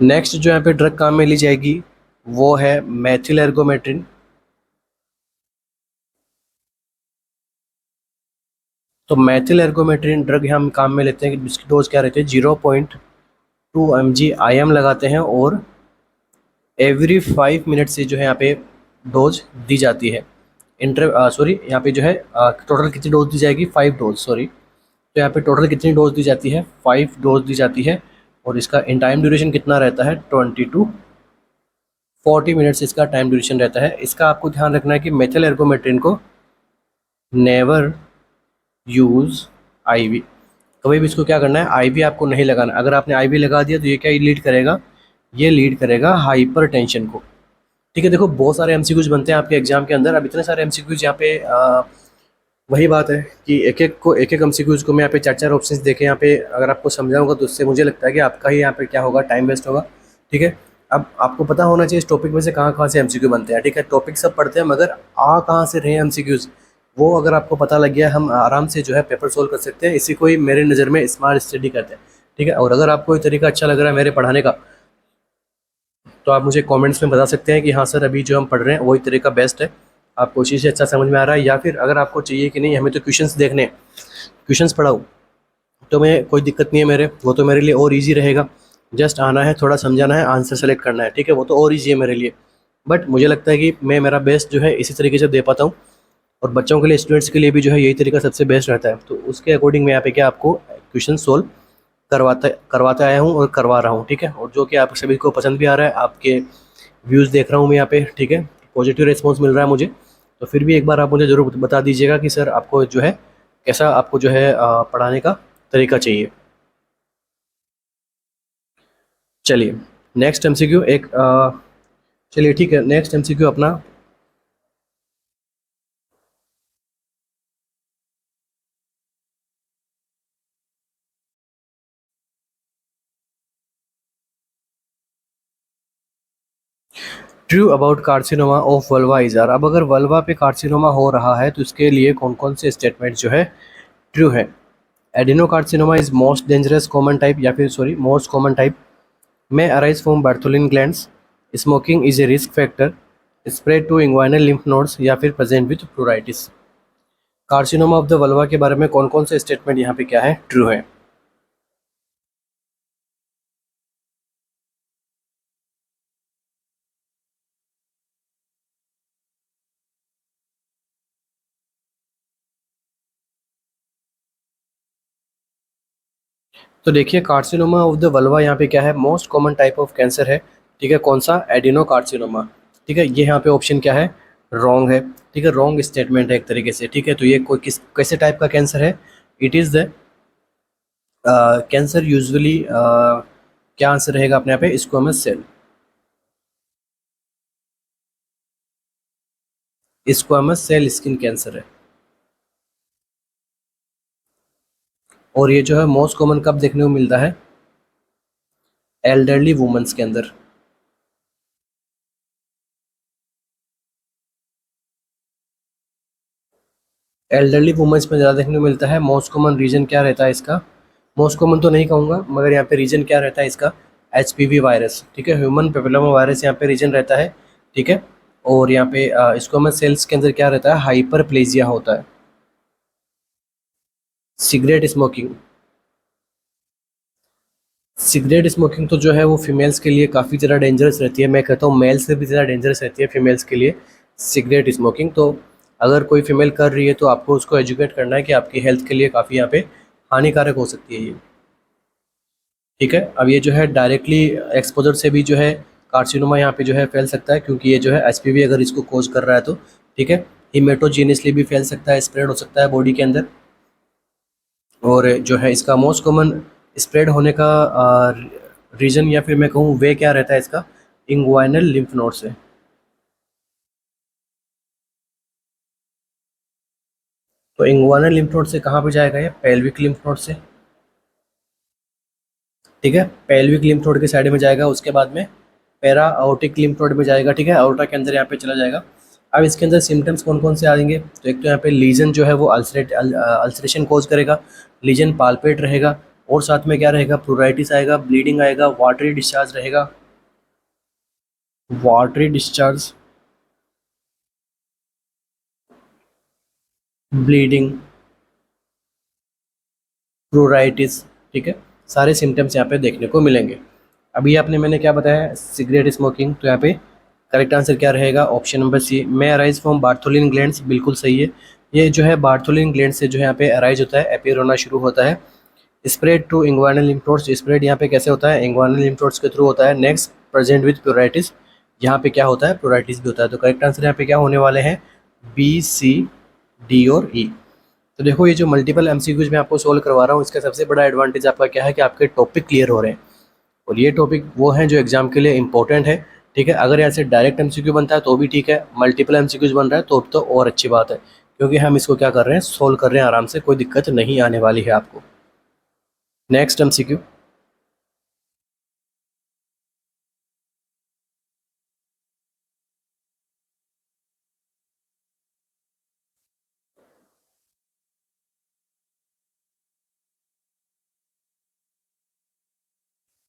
नेक्स्ट जो यहाँ पे ड्रग काम में ली जाएगी वो है मैथिल एर्गोमेट्रिन। तो मैथिल एर्गोमेट्रिन ड्रग हम काम में लेते हैं, इसकी डोज क्या रहती है, 0.2 mg आईएम लगाते हैं और एवरी 5 मिनट से जो है यहाँ पे डोज दी जाती है। सॉरी यहाँ पे जो है टोटल कितनी डोज दी जाएगी, 5 डोज, सॉरी। तो यहाँ पे टोटल कितनी डोज दी जाती है, 5 डोज दी जाती है। और इसका इन टाइम ड्यूरेशन कितना रहता है, 20 to 40 मिनट्स इसका टाइम ड्यूरेशन रहता है। इसका आपको ध्यान रखना है कि मेथिल एर्गोमेट्रिन को नेवर यूज़ आईवी, कभी भी इसको क्या करना है, आईवी आपको नहीं लगाना। अगर आपने आईवी लगा दिया तो ये क्या लीड करेगा, ये लीड करेगा हाइपर टेंशन को। ठीक है, देखो बहुत सारे एमसीक्यूज बनते हैं आपके एग्जाम के अंदर। अब इतने सारे एमसीक्यूज यहाँ पे वही बात है कि एक एक एमसीक्यूज को मैं यहाँ पे 4 ऑप्शंस देके यहाँ पे अगर आपको समझाऊंगा तो उससे मुझे लगता है कि आपका ही यहाँ पे क्या होगा, टाइम वेस्ट होगा। ठीक है, अब आपको पता होना चाहिए इस टॉपिक में से कहाँ कहाँ से एमसीक्यू बनते हैं। ठीक है, टॉपिक सब पढ़ते हैं मगर आ कहाँ से रहे एमसीक्यूज, वो अगर आपको पता लग गया हम आराम से जो है पेपर सोल्व कर सकते हैं। इसी को ही मेरे नज़र में स्मार्ट स्टडी कहते हैं। ठीक है, और अगर आपको ये तरीका अच्छा लग रहा है मेरे पढ़ाने का तो आप मुझे कमेंट्स में बता सकते हैं कि हाँ सर, अभी जो हम पढ़ रहे हैं वही तरीका बेस्ट है, आपको उसी से अच्छा समझ में आ रहा है। या फिर अगर आपको चाहिए कि नहीं हमें तो क्वेश्चंस देखने, क्वेश्चंस पढ़ाओ, तो मैं कोई दिक्कत नहीं है मेरे, वो तो मेरे लिए और ईजी रहेगा। जस्ट आना है, थोड़ा समझाना है, आंसर सेलेक्ट करना है। ठीक है, वो तो और ईजी है मेरे लिए। बट मुझे लगता है कि मैं मेरा बेस्ट जो है इसी तरीके से दे पाता हूँ, और बच्चों के लिए, स्टूडेंट्स के लिए भी जो है यही तरीका सबसे बेस्ट रहता है। तो उसके अकॉर्डिंग मैं यहाँ पे क्या आपको क्वेश्चन सोल्व करवाते आया हूँ और करवा रहा हूँ, ठीक है। और जो कि आप सभी को पसंद भी आ रहा है, आपके व्यूज़ देख रहा हूँ मैं यहाँ पे, ठीक है, पॉजिटिव रिस्पॉन्स मिल रहा है मुझे। तो फिर भी एक बार आप मुझे ज़रूर बता दीजिएगा कि सर आपको जो है कैसा आपको जो है पढ़ाने का तरीका चाहिए। चलिए, नेक्स्ट एमसीक्यू चलिए ठीक है, नेक्स्ट एमसीक्यू अपना, true about carcinoma of vulva is are. अब अगर वल्वा पे कार्सिनोमा हो रहा है तो इसके लिए कौन कौन से स्टेटमेंट जो है ट्रू है। Adenocarcinoma is most dangerous common type, या फिर sorry most common type, may arise from Bartholin glands, smoking is a risk factor, spread to inguinal lymph nodes, या फिर present with pruritus। Carcinoma of the vulva के बारे में कौन कौन से स्टेटमेंट यहाँ पे क्या है ट्रू है। तो देखिए, कार्सिनोमा ऑफ द वल्वा यहाँ पे क्या है, most common type of cancer है, ठीक है। कौन सा, एडिनो कार्सिनोमा, ठीक है। ये यहाँ पे ऑप्शन क्या है, रॉन्ग है, ठीक है, रॉन्ग स्टेटमेंट है एक तरीके से, ठीक है। तो ये कोई किस कैसे टाइप का कैंसर है, it is the cancer usually, क्या आंसर रहेगा अपने यहाँ पे, squamous cell, squamous cell skin cancer है। और ये जो है मोस्ट कॉमन कब देखने को मिलता है, एल्डरली वुमेन्स के अंदर। एल्डरली वुमेन्स में ज़्यादा देखने को मिलता है। मोस्ट कॉमन रीजन क्या रहता है इसका, मोस्ट कॉमन तो नहीं कहूँगा, मगर यहाँ पे रीजन क्या रहता है इसका, एचपीवी वायरस, ठीक है, ह्यूमन पेपिलोमा वायरस यहाँ पे रीजन रहता है, ठीक है। और यहाँ पे स्क्वामस सेल्स के अंदर क्या रहता है, हाइपरप्लेजिया होता है। सिगरेट स्मोकिंग, सिगरेट स्मोकिंग तो जो है वो फीमेल्स के लिए काफ़ी ज़्यादा डेंजरस रहती है, मैं कहता हूँ मेल से भी ज़्यादा डेंजरस रहती है फीमेल्स के लिए सिगरेट स्मोकिंग। तो अगर कोई फीमेल कर रही है तो आपको उसको एजुकेट करना है कि आपकी हेल्थ के लिए काफ़ी यहाँ पे हानिकारक हो सकती है ये, ठीक है। अब ये जो है डायरेक्टली एक्सपोजर से भी जो है कार्सिनोमा यहाँ पे जो है फैल सकता है, क्योंकि ये जो है एचपीवी अगर इसको कोज कर रहा है तो, ठीक है। हिमेटोजीनियसली भी फैल सकता है, स्प्रेड हो सकता है बॉडी के अंदर। और जो है इसका मोस्ट कॉमन स्प्रेड होने का रीजन, या फिर मैं कहूँ वे क्या रहता है इसका, इंग्वाइनल लिम्फ नोड से। तो इंग्वाइनल लिम्फ नोड से कहाँ पे जाएगा, ये पेल्विक लिम्फ नोड से, ठीक है। पेल्विक लिम्फ नोड के साइड में जाएगा, उसके बाद में पैरा आउटिक लिम्फ नोड में जाएगा, ठीक है, आउटा के अंदर यहाँ पे चला जाएगा। अब इसके अंदर सिम्टम्स कौन कौन से आएंगे, तो एक तो यहाँ पे लीजन जो है वो अल्सरेशन कोज करेगा, लीजन पालपेट रहेगा, और साथ में क्या रहेगा, प्लूराइटिस आएगा, ब्लीडिंग आएगा, वाटरी डिस्चार्ज रहेगा, वाटरी डिस्चार्ज, ब्लीडिंग, प्लूराइटिस, ठीक है। सारे सिम्टम्स यहाँ पे देखने को मिलेंगे। अभी आपने मैंने क्या बताया, सिगरेट स्मोकिंग, तो यहाँ पे करेक्ट आंसर क्या रहेगा, option number C, may arise from Bartholin glands, बिल्कुल सही है। ये जो है बार्थोलिन ग्लैंड से जो है यहाँ पे अराइज होता है, अपीयर होना शुरू होता है। Spread to inguinal lymph nodes, spread यहाँ पे कैसे होता है, इंग्वानल लिम्फ नोड्स के थ्रू होता है। नेक्स्ट, प्रेजेंट विद प्लूराइटिस, यहाँ पे क्या होता है, प्लूराइटिस भी होता है। तो करेक्ट आंसर यहाँ पे क्या होने वाले हैं, बी, सी, डी और ई। तो देखो, ये जो मल्टीपल एमसीक्यूज मैं आपको सोल्व करवा रहा हूँ, इसका सबसे बड़ा एडवांटेज आपका क्या है कि आपके टॉपिक क्लियर हो रहे हैं, और ये टॉपिक वो हैं जो एग्जाम के लिए इंपॉर्टेंट है, ठीक है। अगर यहाँ से डायरेक्ट एमसीक्यू बनता है तो भी ठीक है, मल्टीपल एमसीक्यूज बन रहा है तो और अच्छी बात है, क्योंकि हम इसको क्या कर रहे हैं, सोल्व कर रहे हैं आराम से, कोई दिक्कत नहीं आने वाली है आपको। Next MCQ,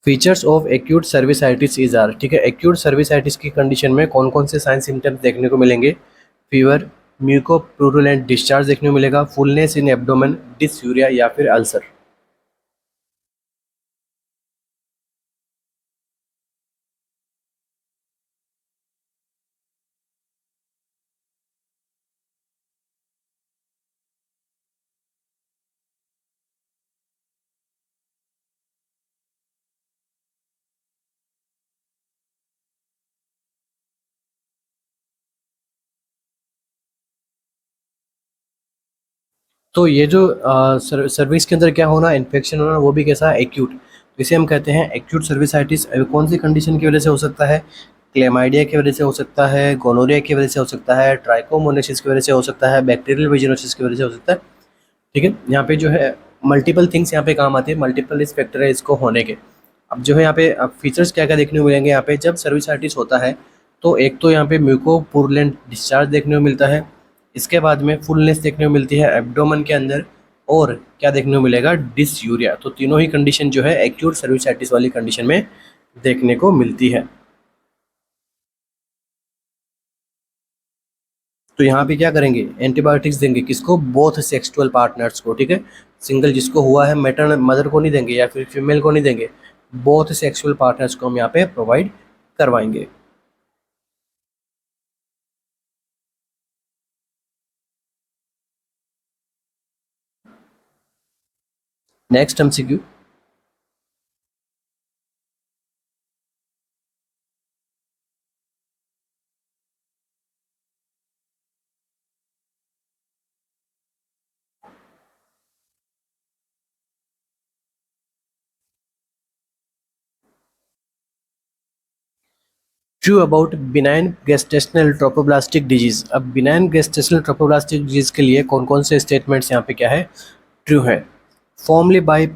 features of acute cervicitis is are, ठीक है। एक्यूट सर्विसाइटिस की कंडीशन में कौन कौन से साइन सिम्टम्स देखने को मिलेंगे, फीवर, म्यूकोप्रूरुलेंट डिस्चार्ज देखने को मिलेगा, फुलनेस इन एब्डोमेन, डिसयूरिया, या फिर अल्सर। तो ये जो सर्विस के अंदर क्या होना, इन्फेक्शन होना, वो भी कैसा है, एक्यूट। इसे हम कहते हैं एक्यूट सर्विसाइटिस। कौन सी कंडीशन की वजह से हो सकता है, क्लेमाइडिया की वजह से हो सकता है, गोनोरिया की वजह से हो सकता है, ट्राइकोमोनेसिस की वजह से हो सकता है, बैक्टीरियल वेजिनोसिस की वजह से हो सकता है। ठीक है, यहाँ पे जो है मल्टीपल थिंग्स यहाँ पे काम आते हैं, मल्टीपल रिस्क फैक्टर है इसको होने के। अब जो है यहाँ पे अब फीचर्स क्या क्या देखने को मिलेंगे यहाँ पे, जब सर्विसाइटिस होता है तो एक तो यहाँ पे म्यूकोपुरुलेंट डिस्चार्ज देखने को मिलता है, इसके बाद में फुलनेस देखने को मिलती है एब्डोमेन के अंदर, और क्या देखने को मिलेगा, डिसयूरिया। तो तीनों ही कंडीशन जो है एक्यूट सर्विसाइटिस वाली कंडीशन में देखने को मिलती है। तो यहाँ पे क्या करेंगे, एंटीबायोटिक्स देंगे किसको, बोथ सेक्सुअल पार्टनर्स को। ठीक है, सिंगल जिसको हुआ है मैटरनल मदर को नहीं देंगे या फिर फीमेल को नहीं देंगे, बोथ सेक्सुअल पार्टनर्स को हम यहाँ पे प्रोवाइड करवाएंगे। Next MCQ, true about benign gestational ट्रोपोब्लास्टिक disease. अब बिनाइन गैस्ट्रेशनल ट्रोपोब्लास्टिक डिजीज के लिए कौन कौन से स्टेटमेंट्स यहाँ पे क्या है, ट्रू है। Formally by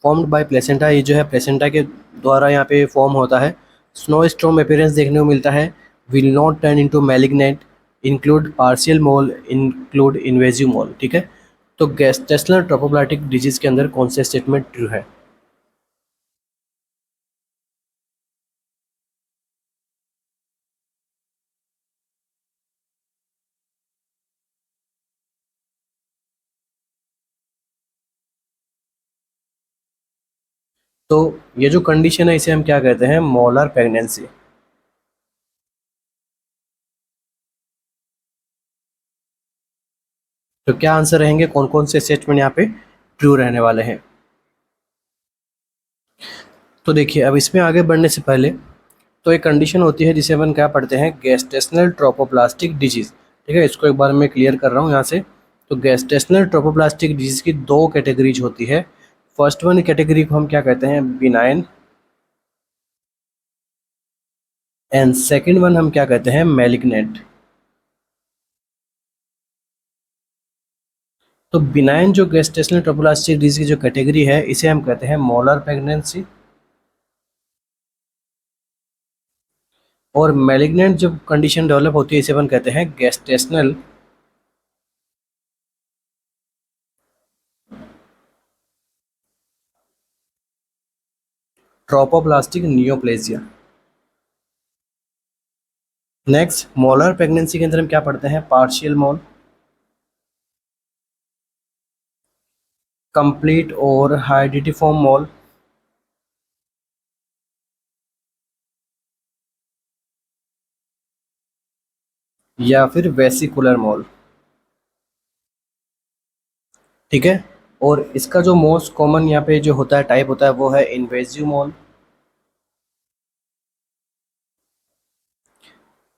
formed by placenta, ये जो है प्लेसेंटा के द्वारा यहाँ पे फॉर्म होता है। स्नो स्टॉर्म अपीयरेंस देखने को मिलता है, will not turn into malignant, include partial mole, include invasive mole. ठीक है, तो गैस्ट्रेशनल ट्रोपोब्लास्टिक डिजीज के अंदर कौन से स्टेटमेंट ट्रू है। तो ये जो कंडीशन है इसे हम क्या कहते हैं, मोलर प्रेगनेंसी। तो क्या आंसर रहेंगे, कौन कौन से स्टेटमेंट यहाँ पे ट्रू रहने वाले हैं। तो देखिए, अब इसमें आगे बढ़ने से पहले तो एक कंडीशन होती है जिसे अपन क्या पढ़ते हैं, गैस्ट्रेशनल ट्रोपोप्लास्टिक डिजीज। ठीक है, इसको एक बार मैं क्लियर कर रहा हूँ यहाँ से। तो गैस्ट्रेशनल ट्रोपोप्लास्टिक डिजीज की दो कैटेगरीज होती है। फर्स्ट वन कैटेगरी को हम क्या कहते हैं, बिनाइन, एंड सेकेंड वन हम क्या कहते हैं, मैलिग्नेंट। तो बिनाइन जो गैस्ट्रेशनल ट्रोपोप्लास्टिक डिजीज की जो कैटेगरी है इसे हम कहते हैं मोलर प्रेगनेंसी, और मैलिग्नेंट जब कंडीशन डेवलप होती है इसे अपन कहते हैं gestational trophoblastic neoplasia. Next, molar pregnancy के अंदर हम क्या पढ़ते हैं, पार्शियल मोल, कंप्लीट और हाइडिटिफॉर्म मोल, या फिर वेसिकुलर मोल। ठीक है, और इसका जो मोस्ट कॉमन यहाँ पे जो होता है टाइप होता है वो है इन्वेजिव मोल।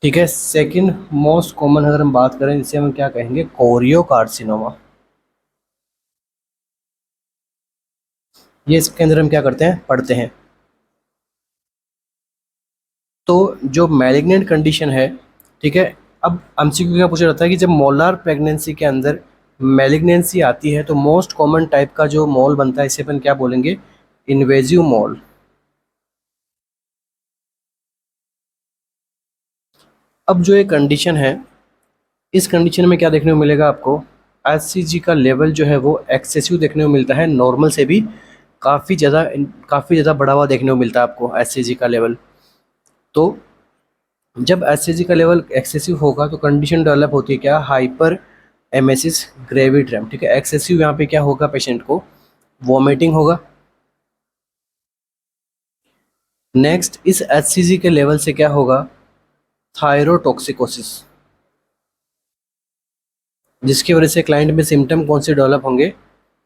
ठीक है, सेकंड मोस्ट कॉमन अगर हम बात करें इसे हम क्या कहेंगे, कोरियो कार्सिनोमा। ये इसके अंदर हम क्या करते हैं, पढ़ते हैं। तो जो मैलिग्नेंट कंडीशन है, ठीक है, अब एमसीक्यू क्या पूछा जाता है कि जब मोलार प्रेगनेंसी के अंदर मैलिग्नेंसी आती है तो मोस्ट कॉमन टाइप का जो मोल बनता है इसे अपन क्या बोलेंगे, इन्वेजिव मोल। अब जो ये कंडीशन है, इस कंडीशन में क्या देखने को मिलेगा आपको, एचसीजी का लेवल जो है वो एक्सेसिव देखने को मिलता है, नॉर्मल से भी काफ़ी ज़्यादा बढ़ा हुआ देखने को मिलता है आपको एचसीजी का लेवल। तो जब एचसीजी का लेवल एक्सेसिव होगा तो कंडीशन डेवलप होती है क्या, हाइपर एमेसिस ग्रेविट्रम। ठीक है, एक्सेसिव यहाँ पे क्या होगा, पेशेंट को वॉमिटिंग होगा। नेक्स्ट, इस एचसीजी के लेवल से क्या होगा, थायरोटॉक्सिकोसिस, जिसकी वजह से क्लाइंट में सिम्टम कौन से डेवलप होंगे,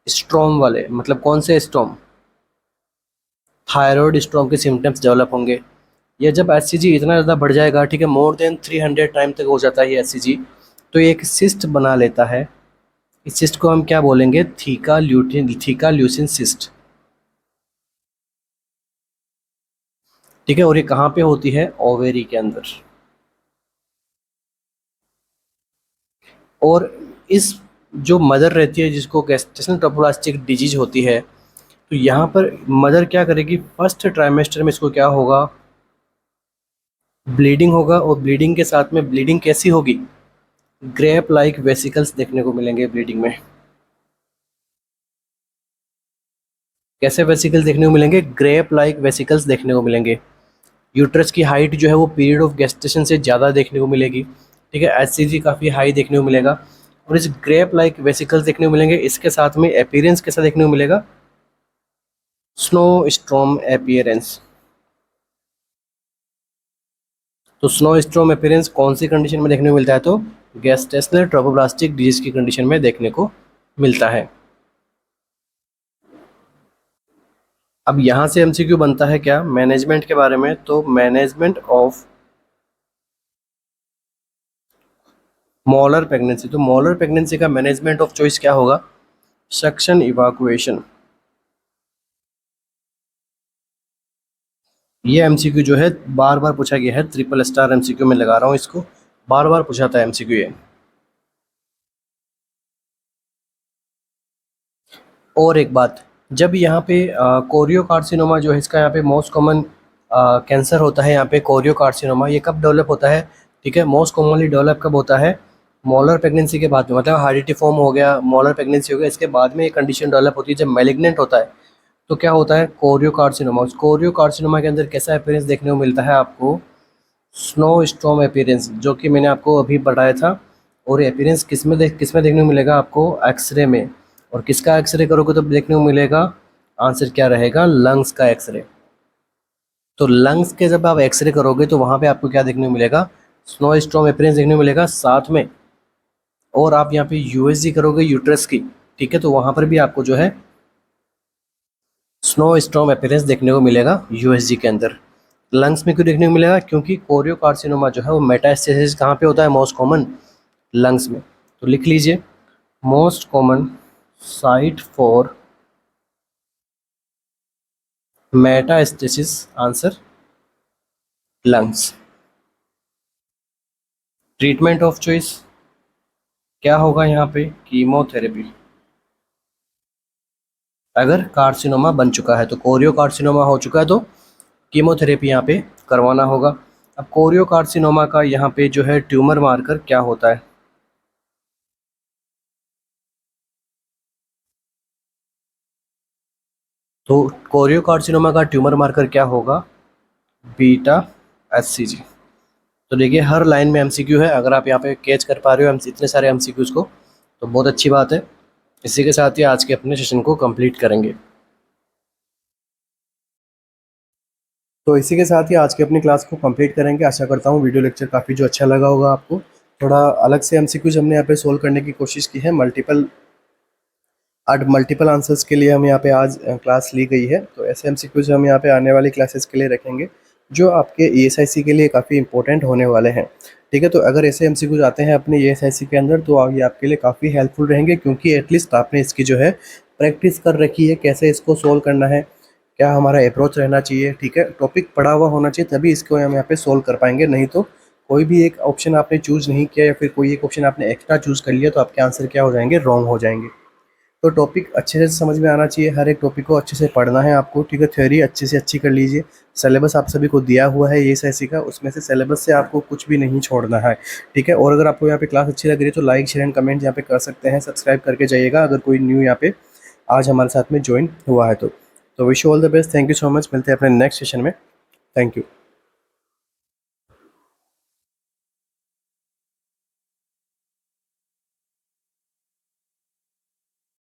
स्ट्रॉम वाले, मतलब कौन से स्ट्रॉम, थायराइड स्ट्रॉम के सिम्टम्स डेवलप होंगे। ये जब एचसीजी इतना ज़्यादा बढ़ जाएगा, ठीक है, मोर देन 300 टाइम तक हो जाता है ये एचसीजी, तो ये एक सिस्ट बना लेता है। इस सिस्ट को हम क्या बोलेंगे, थीका ल्यूसिन सिस्ट। ठीक है, और ये कहाँ पे होती है, ओवेरी के अंदर। और इस जो मदर रहती है जिसको गैस्ट्रेशनल ट्रोपोब्लास्टिक डिजीज होती है, तो यहाँ पर मदर क्या करेगी, फर्स्ट ट्राइमेस्टर में इसको क्या होगा, ब्लीडिंग होगा। और ब्लीडिंग के साथ में ब्लीडिंग कैसी होगी, ग्रेप लाइक वेसिकल्स देखने को मिलेंगे ब्लीडिंग में। कैसे वेसिकल्स देखने को मिलेंगे, ग्रेप लाइक वेसिकल्स देखने को मिलेंगे। यूट्रस की हाइट जो है वो पीरियड ऑफ गेस्टेशन से ज़्यादा देखने को मिलेगी। ठीक है, एचसीजी काफ़ी हाई देखने को मिलेगा। और इस ग्रेप लाइक वेसिकल्स देखने को मिलेंगे, इसके साथ में अपीयरेंस कैसा देखने को मिलेगा, स्नो स्ट्रॉम अपीयरेंस। तो स्नो स्ट्रॉम अपीयरेंस कौन सी कंडीशन में देखने को मिलता है, तो गैस्ट्रेशनल ट्रोपोब्लास्टिक डिजीज की कंडीशन में देखने को मिलता है। अब यहाँ से एमसीक्यू बनता है क्या, मैनेजमेंट के बारे में। तो मैनेजमेंट ऑफ मॉलर प्रेगनेंसी, तो मॉलर प्रेगनेंसी का मैनेजमेंट ऑफ चॉइस क्या होगा, सक्शन इवाकुएशन। ये एमसीक्यू जो है बार बार पूछा गया है, ट्रिपल स्टार एमसीक्यू में लगा रहा हूँ इसको, बार बार पूछा था एमसीक्यू ये। और एक बात, जब यहाँ पे कोरियोकार्सिनोमा जो है, इसका यहाँ पे मोस्ट कॉमन कैंसर होता है यहाँ पे कोरियोकार्सिनोमा, ये कब डेवलप होता है, ठीक है, मोस्ट कॉमनली डेवलप कब होता है, मॉलर प्रेगनेंसी के बाद में। मतलब हेरिडिटी फॉर्म हो गया, मॉलर प्रेगनेंसी हो गया, इसके बाद में ये कंडीशन डेवलप होती है जब मैलिग्नेंट होता है। तो क्या होता है, कोरियोकार्सिनोमा। उस कोरियोकार्सिनोमा के अंदर कैसा अपीयरेंस देखने को मिलता है आपको, स्नो स्टॉर्म अपीयरेंस, जो कि मैंने आपको अभी बताया था। और अपीयरेंस किस में देखने को मिलेगा आपको, एक्सरे में। और किसका एक्सरे करोगे तो देखने को मिलेगा, आंसर क्या रहेगा, लंग्स का एक्सरे। तो लंग्स के जब आप एक्सरे करोगे तो वहाँ पे आपको क्या देखने को मिलेगा, स्नो स्टॉर्म अपीयरेंस देखने को मिलेगा साथ में। और आप यहाँ पे यूएसजी करोगे यूट्रस की, ठीक है, तो वहाँ पर भी आपको जो है स्नो स्टॉर्म अपीयरेंस देखने को मिलेगा यूएसजी के अंदर। लंग्स में क्यों देखने को मिलेगा, क्योंकि कोरियोकार्सिनोमा जो है वो मेटास्टेसिस कहाँ पे होता है, मोस्ट कॉमन लंग्स में। तो लिख लीजिए, most common site for metastasis, answer lungs. Treatment of choice क्या होगा यहाँ पे, कीमोथेरेपी। अगर कार्सिनोमा बन चुका है, तो कोरियोकार्सिनोमा हो चुका है तो कीमोथेरेपी यहाँ पे करवाना होगा। अब कोरियोकार्सिनोमा का यहाँ पे जो है ट्यूमर मार्कर क्या होता है, तो कोरियोकार्सिनोमा का ट्यूमर मार्कर क्या होगा, बीटा एचसीजी। तो देखिए हर लाइन में एमसीक्यू है, अगर आप यहाँ पे कैच कर पा रहे हो इतने सारे एमसीक्यूज को, तो बहुत अच्छी बात है। इसी के साथ ही आज के अपने सेशन को कंप्लीट करेंगे। तो इसी के साथ ही आज की अपनी क्लास को कंप्लीट करेंगे। आशा करता हूँ वीडियो लेक्चर काफ़ी जो अच्छा लगा होगा आपको। थोड़ा अलग से एमसीक्यूज हमने यहाँ पे सोल्व करने की कोशिश की है, मल्टीपल आंसर्स के लिए हम यहाँ पे आज क्लास ली गई है। तो ऐसे एमसीक्यूज हम यहाँ पे आने वाली क्लासेस के लिए रखेंगे जो आपके ईएसआईसी के लिए काफ़ी इंपॉर्टेंट होने वाले हैं। ठीक है, तो अगर ऐसे एमसीक्यूज आते हैं अपने ईएसआईसी के अंदर तो ये आपके लिए काफ़ी हेल्पफुल रहेंगे, क्योंकि एटलीस्ट आपने इसकी जो है प्रैक्टिस कर रखी है, कैसे इसको सोल्व करना है, क्या हमारा अप्रोच रहना चाहिए। ठीक है, टॉपिक पढ़ा हुआ होना चाहिए, तभी इसको हम यहाँ पे सोल्व कर पाएंगे। नहीं तो कोई भी एक ऑप्शन आपने चूज़ नहीं किया या फिर कोई एक ऑप्शन आपने एक्स्ट्रा चूज़ कर लिया तो आपके आंसर क्या हो जाएंगे, रॉन्ग हो जाएंगे। तो टॉपिक अच्छे से समझ में आना चाहिए, हर एक टॉपिक को अच्छे से पढ़ना है आपको। ठीक है, थ्योरी अच्छे से अच्छी कर लीजिए। सिलेबस आप सभी को दिया हुआ है ईएसआईसी का, उसमें से सिलेबस से आपको कुछ भी नहीं छोड़ना है। ठीक है, और अगर आपको यहाँ पे क्लास अच्छी लग रही है तो लाइक शेयर एंड कमेंट यहाँ पे कर सकते हैं, सब्सक्राइब करके जाइएगा अगर कोई न्यू यहाँ पे आज हमारे साथ में ज्वाइन हुआ है तो wish you all the best. Thank you so much, मिलते हैं अपने नेक्स्ट सेशन में। Thank you.